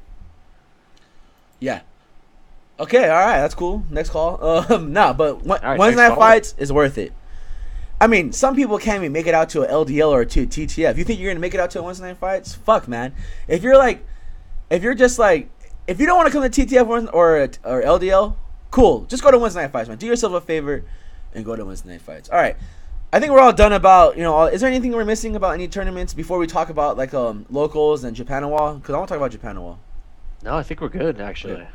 A: Yeah. Okay, all right, that's cool. Next call. Nah, but
B: right,
A: Wednesday
B: next
A: night
B: call.
A: fights is worth it. I mean, some people can't even make it out to a LDL or to a TTF. You think you're gonna make it out to a Wednesday night fights? Fuck, man. If you don't want to come to TTF or LDL, cool. Just go to Wednesday night fights, man. Do yourself a favor and go to Wednesday night fights. All right. I think we're all done about is there anything we're missing about any tournaments before we talk about like locals and Japanawal? Because I want to talk about Japanawal.
B: No, I think we're good actually.
A: Good.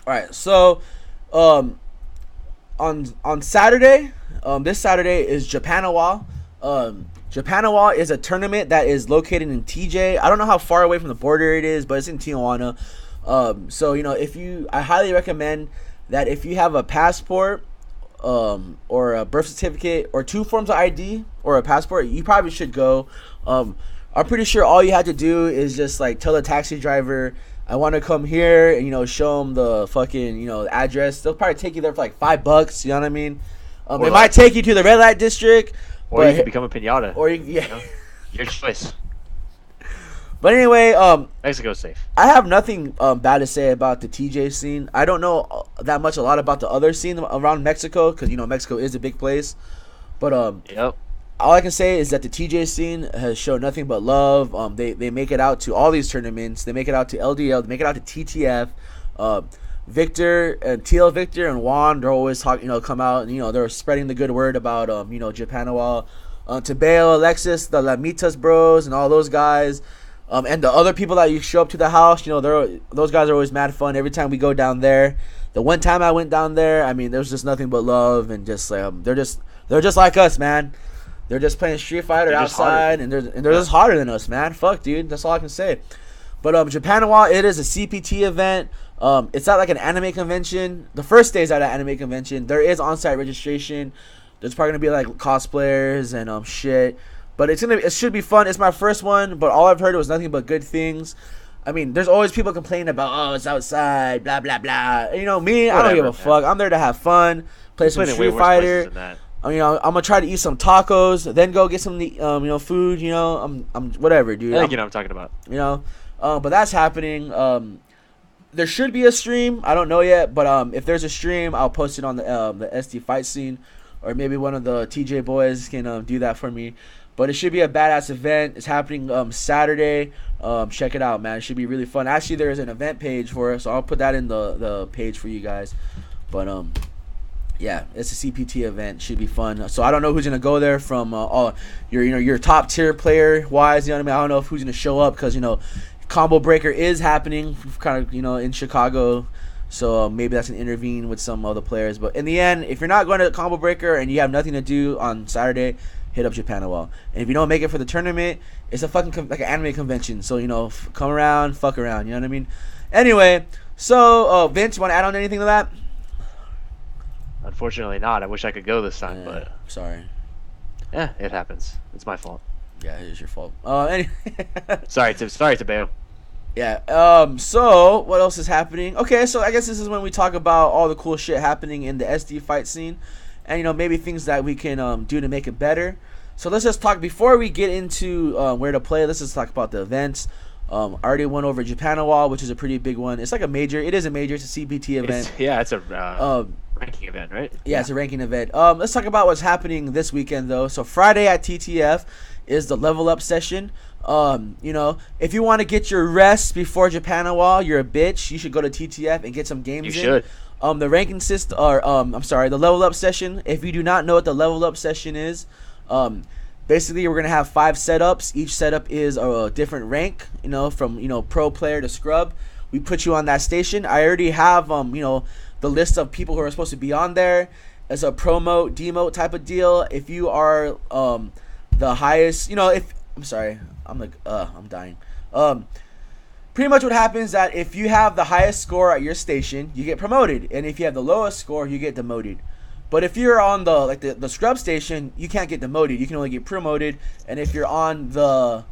A: All right, so on Saturday, this Saturday is Japanawal. Japanawal is a tournament that is located in TJ. I don't know how far away from the border it is, but it's in Tijuana. So I highly recommend that if you have a passport, or a birth certificate, or 2 forms of ID, or a passport, you probably should go. I'm pretty sure all you had to do is just like tell the taxi driver, I want to come here, and show them the fucking address. They'll probably take you there for like $5. You know what I mean? They might take you to the red light district,
B: or you can become a pinata.
A: Or yeah,
B: your choice.
A: But anyway,
B: Mexico's safe.
A: I have nothing bad to say about the TJ scene. I don't know that much a lot about the other scene around Mexico because Mexico is a big place. But
B: yep.
A: All I can say is that the TJ scene has shown nothing but love. They make it out to all these tournaments. They make it out to LDL. They make it out to TTF. Victor and TL Victor and Juan, they're always talking. Come out and they're spreading the good word about Japanawal. To Bale, Alexis, the Lamitas bros, and all those guys. And the other people that you show up to the house, those guys are always mad fun. Every time we go down there, the one time I went down there, I mean, there's just nothing but love and just they're just like us, man. They're just playing Street Fighter outside, and they're just harder than us, man. Fuck, dude. That's all I can say. But Japanawal, it is a CPT event. It's not like an anime convention. The first day is at an anime convention. There is on-site registration. There's probably gonna be like cosplayers and shit. But it should be fun. It's my first one, but all I've heard was nothing but good things. I mean, there's always people complaining about, it's outside, blah blah blah. And, me,
B: whatever,
A: I don't give a fuck. I'm there to have fun, play some Street Fighter. I'm gonna try to eat some tacos, then go get some food. I'm whatever, dude.
B: I think you know what I'm talking about.
A: But that's happening. There should be a stream. I don't know yet, but if there's a stream, I'll post it on the SD Fight Scene, or maybe one of the TJ boys can do that for me. But it should be a badass event. It's happening Saturday. Check it out, man. It should be really fun. Actually, there is an event page for it, so I'll put that in the page for you guys. But yeah, it's a CPT event. Should be fun. So I don't know who's gonna go there from all your top tier player wise. You know what I mean? I don't know who's gonna show up because Combo Breaker is happening kind of in Chicago. So maybe that's an intervene with some other players. But in the end, if you're not going to Combo Breaker and you have nothing to do on Saturday, hit up Japanawal. And if you don't make it for the tournament, it's a fucking like an anime convention. So come around, fuck around. You know what I mean? Anyway, so Vince, you want to add on anything to that?
B: Unfortunately not. I wish I could go this time, but
A: sorry.
B: Yeah, it happens. It's my fault.
A: Yeah, it is your fault. Anyway.
B: sorry to Bayo.
A: Yeah. So what else is happening? Okay, so I guess this is when we talk about all the cool shit happening in the SD fight scene, and maybe things that we can do to make it better. So let's just talk before we get into where to play. Let's just talk about the events. I already went over Japanawal, which is a pretty big one. It's like a major. It is a major. It's a CPT event.
B: It's a ranking event, right?
A: Yeah, it's a ranking event. Let's talk about what's happening this weekend, though. So Friday at TTF is the level up session. If you want to get your rest before Japanawal, you're a bitch. You should go to TTF and get some games in.
B: You should.
A: The ranking system, or the level up session. If you do not know what the level up session is, basically we're gonna have 5 setups. Each setup is a different rank. From pro player to scrub. We put you on that station. I already have the list of people who are supposed to be on there. As a promote, demote type of deal. If you are the highest, I'm dying. Pretty much what happens is that if you have the highest score at your station, you get promoted, and if you have the lowest score, you get demoted. But if you're on the scrub station, you can't get demoted. You can only get promoted, and if you're on the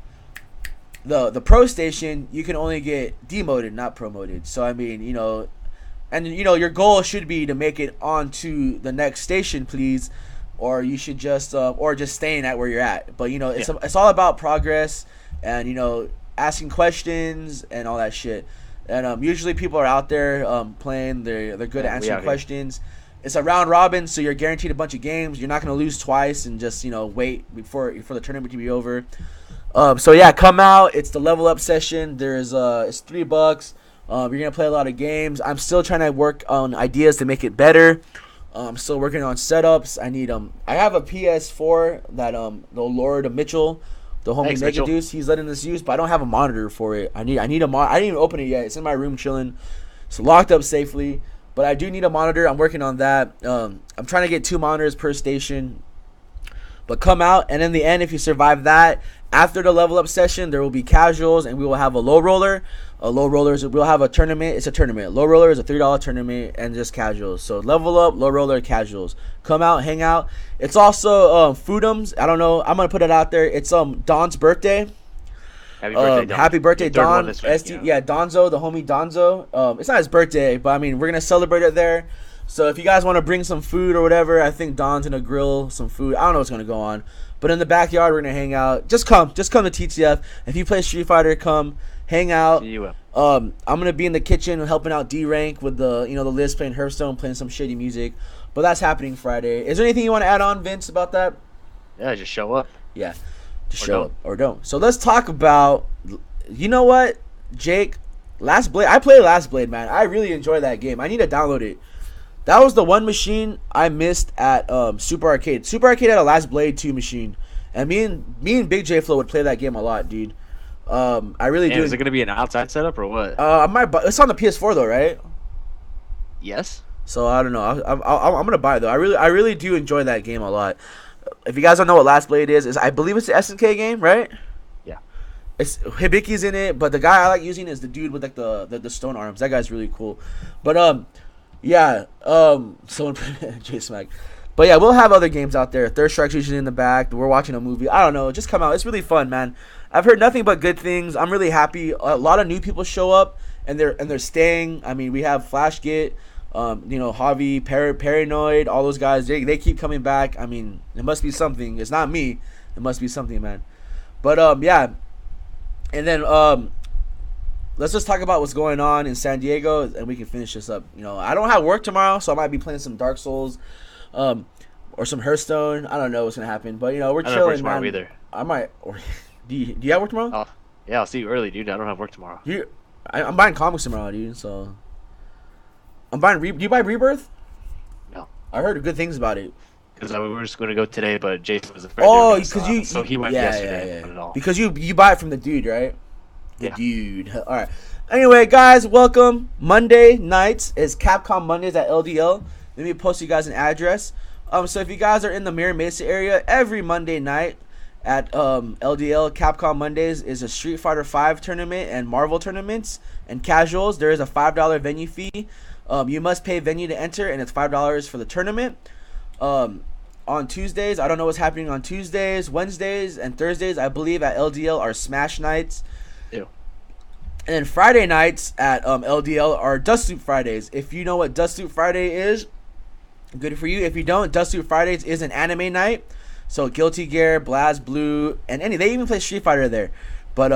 A: pro station, you can only get demoted, not promoted. So I mean, your goal should be to make it onto the next station, please, or you should just or just staying at where you're at. But it's all about progress and asking questions and all that shit. And usually people are out there playing. They're good at answering questions. It's a round robin, so you're guaranteed a bunch of games. You're not gonna lose twice and just wait for the tournament to be over. So yeah, come out. It's the level up session. It's $3. You're gonna play a lot of games. I'm still trying to work on ideas to make it better. I'm still working on setups. I have a PS4 that the Lord Mitchell, the homie Mega Deuce, he's letting us use, but I don't have a monitor for it. I need a monitor. I didn't even open it yet. It's in my room chilling. It's locked up safely, but I do need a monitor. I'm working on that. I'm trying to get 2 monitors per station. But come out, and in the end, if you survive that, after the level up session, there will be casuals, and we will have a low roller. We'll have a tournament. It's a tournament. Low roller is a $3 tournament, and just casuals. So level up, low roller, casuals. Come out, hang out. It's also Foodums. I don't know. I'm gonna put it out there. It's Don's birthday.
B: Happy birthday, Don.
A: Happy birthday,
B: Your third one
A: Don.
B: this week,
A: SD, yeah, Donzo, the homie Donzo. It's not his birthday, but I mean, we're gonna celebrate it there. So if you guys want to bring some food or whatever, I think Don's gonna grill some food. I don't know what's gonna go on, but in the backyard we're gonna hang out. Just come to TTF. If you play Street Fighter, come hang out.
B: See you will.
A: I'm gonna be in the kitchen helping out D Rank with the the Liz playing Hearthstone, playing some shitty music. But that's happening Friday. Is there anything you want to add on, Vince, about that?
B: Yeah, just show up.
A: Yeah, just show up or don't. So let's talk about. You know what, Jake? Last Blade. I played Last Blade, man. I really enjoyed that game. I need to download it. That was the one machine I missed at Super Arcade. Super Arcade had a Last Blade 2 machine, and me and Big J Flow would play that game a lot, dude. I really do.
B: Is it gonna be an outside setup or what?
A: I might. It's on the PS4 though, right?
B: Yes.
A: So I don't know. I'm gonna buy it though. I really do enjoy that game a lot. If you guys don't know what Last Blade is I believe it's the SNK game, right?
B: Yeah.
A: It's Hibiki's in it, but the guy I like using is the dude with like the stone arms. That guy's really cool. But yeah. Someone J Smack. But yeah, we'll have other games out there. Third Strike's usually in the back. We're watching a movie. I don't know. Just come out. It's really fun, man. I've heard nothing but good things. I'm really happy. A lot of new people show up and they're staying. I mean, we have Flashgit, Javi, Paranoid, all those guys. They keep coming back. I mean, it must be something. It's not me. It must be something, man. But yeah. And then let's just talk about what's going on in San Diego, and we can finish this up. I don't have work tomorrow, so I might be playing some Dark Souls, or some Hearthstone. I don't know what's gonna happen, but we're chilling,
B: I don't have work tomorrow
A: man.
B: either.
A: I might. Or, do you have work tomorrow?
B: Oh, yeah, I'll see you early, dude. I don't have work tomorrow.
A: I'm buying comics tomorrow, dude. So I'm buying. Do you buy Rebirth?
B: No.
A: I heard good things about it.
B: Because we were just going to go today, but Jason was afraid.
A: Oh, because
B: so he went yesterday. Yeah.
A: Because you buy it from the dude, right? The
B: Yeah.
A: dude. All right. Anyway, guys, welcome. Monday nights is Capcom Mondays at LDL. Let me post you guys an address. So if you guys are in the Mira Mesa area, every Monday night at LDL Capcom Mondays is a Street Fighter V tournament and Marvel tournaments and casuals. There is a $5 venue fee. You must pay venue to enter, and it's $5 for the tournament. On Tuesdays, I don't know what's happening on Tuesdays, Wednesdays, and Thursdays. I believe at LDL are Smash nights.
B: Ew.
A: And then Friday nights at LDL are Dust Suit Fridays. If you know what Dust Suit Friday is, good for you. If you don't, Dust Suit Fridays is an anime night. So Guilty Gear, Blast Blue, and they even play Street Fighter there. But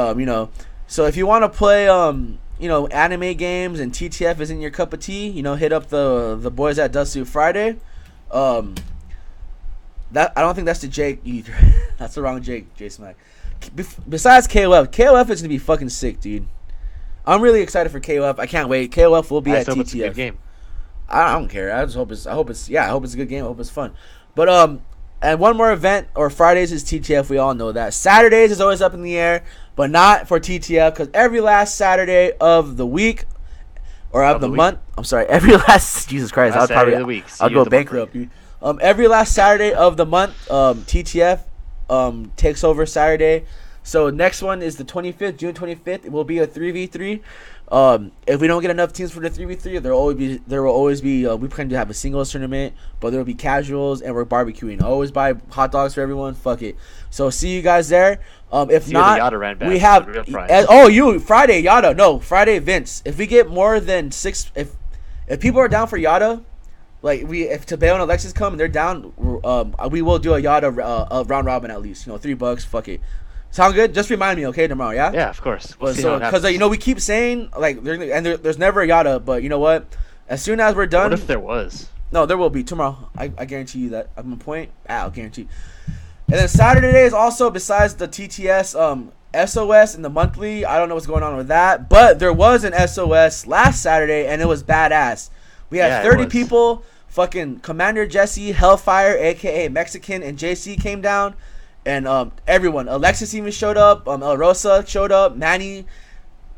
A: so if you want to play anime games and TTF isn't your cup of tea, hit up the boys at Dust Suit Friday. That I don't think that's the Jake either. That's the wrong Jake, J Smack. Besides KOF is gonna be fucking sick, dude. I'm really excited for KOF. I can't wait. KOF will be at TTF.
B: It's a good game.
A: I don't care. I hope it's a good game. I hope it's fun. But and one more event, or Fridays is TTF. We all know that. Saturdays is always up in the air, but not for TTF, because every last Saturday of the week or of the month. I'm sorry, every last Jesus Christ.
B: Last Saturday of the week.
A: I'll go bankrupt, dude. Every last Saturday of the month, TTF takes over Saturday. So next one is the 25th, June 25th. It will be a 3v3. If we don't get enough teams for the 3v3, there will always be. We plan to have a singles tournament, but there will be casuals, and we're barbecuing. Always buy hot dogs for everyone. Fuck it. So see you guys there. If not, we have Friday Yada. No, Friday Vince. If we get more than 6, if people are down for Yada, like if Tabeo and Alexis come and they're down, we will do a Yada round robin at least. $3. Fuck it. Sound good? Just remind me, okay, tomorrow, yeah?
B: Yeah, of course.
A: Because we keep saying there's never a Yada, but you know what? As soon as we're done,
B: what if there was?
A: No, there will be tomorrow. I guarantee you that. I'm a point. I'll guarantee. And then Saturday is also, besides the TTS SOS and the monthly. I don't know what's going on with that, but there was an SOS last Saturday and it was badass. We had 30 people. Fucking Commander Jesse, Hellfire, aka Mexican, and JC came down. And everyone, Alexis even showed up. El Rosa showed up. Manny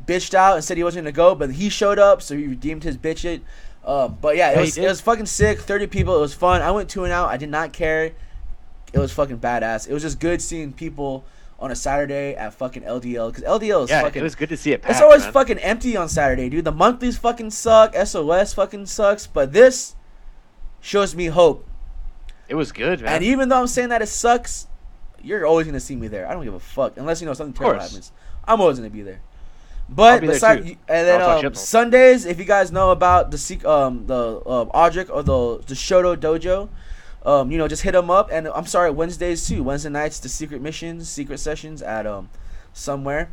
A: bitched out and said he wasn't gonna go, but he showed up, so he redeemed his bitch it. But yeah, it was fucking sick. 30 people. It was fun. I went 2 and out. I did not care. It was fucking badass. It was just good seeing people on a Saturday at fucking LDL, because LDL is fucking.
B: It was good to see it packed,
A: it's always fucking empty on Saturday, dude. The monthlies fucking suck. SOS fucking sucks, but this shows me hope.
B: It was good, man.
A: And even though I'm saying that it sucks, you're always gonna see me there. I don't give a fuck unless something
B: Of
A: terrible
B: course.
A: happens. I'm always gonna be there. But
B: be there
A: besides,
B: too.
A: and then
B: I'll talk shit.
A: Sundays, if you guys know about the Audric or the Shoto Dojo, just hit them up. And I'm sorry, Wednesdays too. Wednesday nights, the secret missions, secret sessions at somewhere.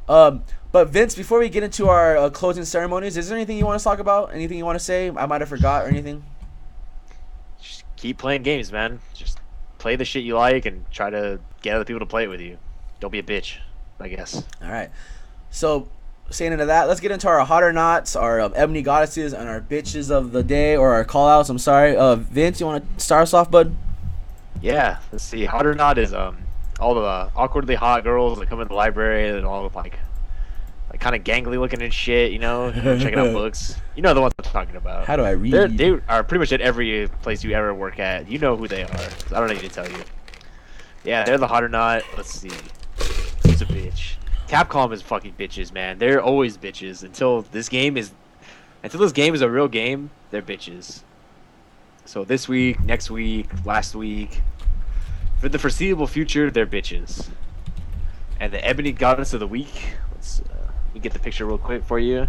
A: But Vince, before we get into our closing ceremonies, is there anything you want to talk about? Anything you want to say? I might have forgot or anything.
B: Just keep playing games, man. Just play the shit you like and try to get other people to play it with you. Don't be a bitch, I guess.
A: All right. So, saying into that, let's get into our hot or nots, our ebony goddesses, and our bitches of the day, or our call outs. I'm sorry. Vince, you want to start us off, bud?
B: Yeah, let's see. Hot or not is all the awkwardly hot girls that come in the library and all like kind of gangly looking and shit, checking out books. You know the ones I'm talking about.
A: How do I read?
B: They are pretty much at every place you ever work at. You know who they are. I don't need to tell you. Yeah, they're the hot or not. Let's see. Who's a bitch? Capcom is fucking bitches, man. They're always bitches until this game is a real game. They're bitches. So this week, next week, last week, for the foreseeable future, they're bitches. And the ebony goddess of the week. Let me get the picture real quick for you.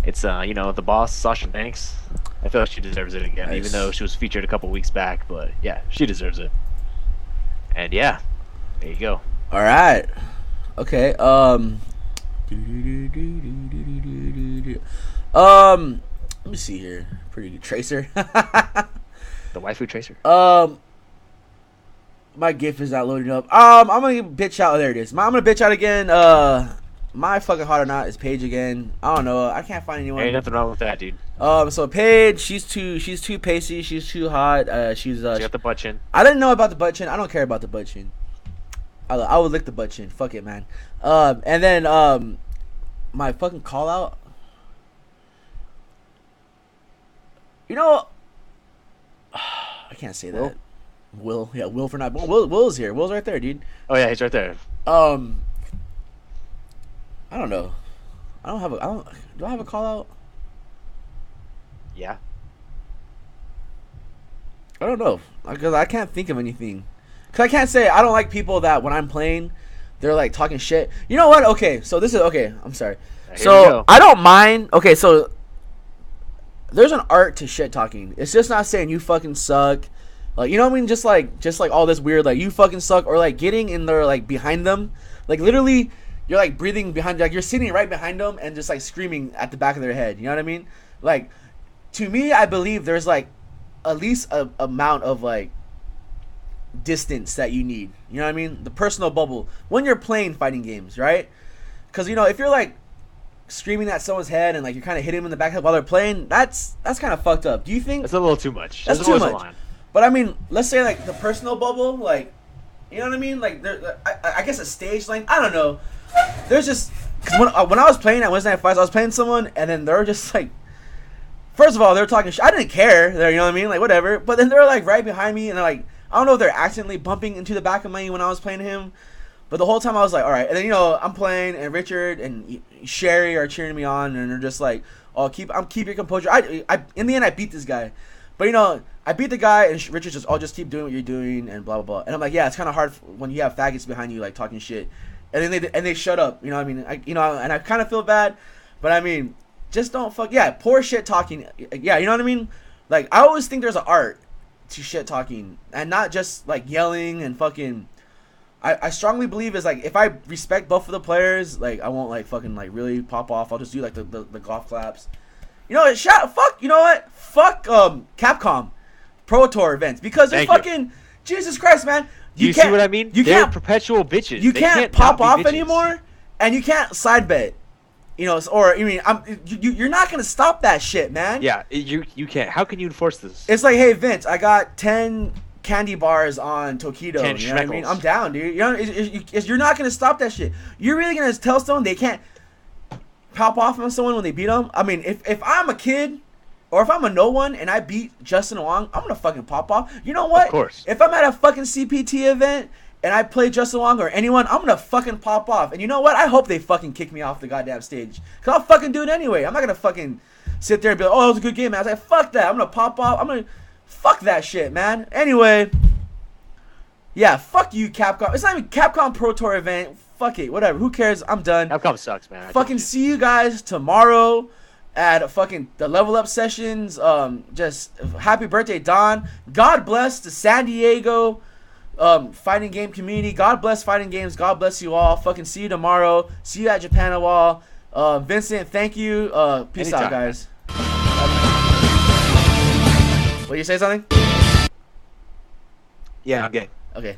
B: It's the boss, Sasha Banks. I feel like she deserves it again,
A: Nice.
B: even though she was featured a couple weeks back. But yeah, she deserves it. And yeah, there you go.
A: All right. Okay. Let me see here. Pretty good. Tracer.
B: The waifu tracer.
A: My GIF is not loading up. I'm gonna bitch out. There it is. I'm gonna bitch out again. My fucking hot or not is Paige again. I don't know. I can't find anyone.
B: Ain't nothing wrong with that, dude.
A: So Paige, she's too pacey. She's too hot. She
B: got the butt chin.
A: I didn't know about the butt chin. I don't care about the butt chin. I would lick the butt chin. Fuck it, man. And then my fucking call out. I can't say that. Will, yeah, Will for not. Will's here. Will's right there, dude.
B: Oh yeah, he's right there.
A: I don't know. Do I have a call out?
B: Yeah.
A: I don't know, because I can't think of anything. Because I can't say I don't like people that when I'm playing, they're like talking shit. You know what? Okay, so this is okay. I'm sorry.
B: Here
A: So
B: we go.
A: I don't mind. Okay, so there's an art to shit talking. It's just not saying you fucking suck. Like, you know what I mean? Just like all this weird, like, you fucking suck, or like getting in there, like, behind them, like literally you're like breathing behind, like you're sitting right behind them and just like screaming at the back of their head. You know what I mean? Like, to me, I believe there's like at least a amount of like distance that you need. You know what I mean? The personal bubble when you're playing fighting games, right? Because if you're like screaming at someone's head and like you're kind of hitting them in the back of the head while they're playing, that's kind of fucked up. Do you think
B: That's a little too much.
A: that's
B: There's
A: too
B: always a
A: much?
B: line.
A: But I mean, let's say like the personal bubble, like, you know what I mean? Like, I guess a stage length. I don't know. There's just, cause when I was playing at Wednesday Night Fights, I was playing someone, and then they were just like, first of all, they were talking shit. I didn't care. You know what I mean? Like, whatever. But then they were like right behind me, and they're like, I don't know if they're accidentally bumping into the back of me when I was playing him. But the whole time I was like, all right. And then I'm playing, and Richard and Sherry are cheering me on, and they're just like, oh, keep your composure. I in the end I beat this guy, but I beat the guy, and Richard's just, oh, just keep doing what you're doing, and blah blah blah. And I'm like, yeah, it's kind of hard when you have faggots behind you like talking shit, and then they shut up. You know what I mean? And I kind of feel bad, but I mean, just don't fuck. Yeah, poor shit talking. Yeah, you know what I mean? Like, I always think there's an art to shit talking, and not just like yelling and fucking. I strongly believe is like, if I respect both of the players, like, I won't like fucking like really pop off. I'll just do like the golf claps. You know what? Fuck. You know what? Fuck Capcom Pro Tour events, because they're
B: Thank you.
A: fucking Jesus Christ, man.
B: Do you see what I mean?
A: You
B: They're
A: can't
B: perpetual bitches.
A: You
B: They
A: can't
B: not
A: pop
B: be
A: off
B: bitches.
A: anymore, and you can't side bet. Or I mean, you're not gonna stop that shit, man.
B: Yeah, you can't. How can you enforce this?
A: It's like, hey Vince, I got 10 candy bars on Tokido.
B: 10
A: You know what I mean?
B: Schmeckles.
A: I'm down, dude. You're not gonna stop that shit. You're really gonna tell someone they can't pop off on someone when they beat them? I mean, if I'm a kid, or if I'm a no one and I beat Justin Wong, I'm gonna fucking pop off. You know what?
B: Of course.
A: If I'm at a fucking CPT event and I play Justin Wong or anyone, I'm gonna fucking pop off. And you know what? I hope they fucking kick me off the goddamn stage, cause I'll fucking do it anyway. I'm not gonna fucking sit there and be like, oh, it was a good game, man. I was like, fuck that. I'm gonna pop off. I'm gonna fuck that shit, man. Anyway, Yeah, fuck you, Capcom. It's not even Capcom Pro Tour event. Fuck it, whatever. Who cares? I'm done.
B: Capcom sucks, man.
A: Fucking see you guys tomorrow at fucking the Level Up sessions. Just happy birthday, Don. God bless the San Diego fighting game community. God bless fighting games. God bless you all. Fucking see you tomorrow. See you at Japanawall. Vincent, thank you. Peace
B: Anytime,
A: out, guys. Will you say something?
B: Yeah, I'm gay.
A: Okay.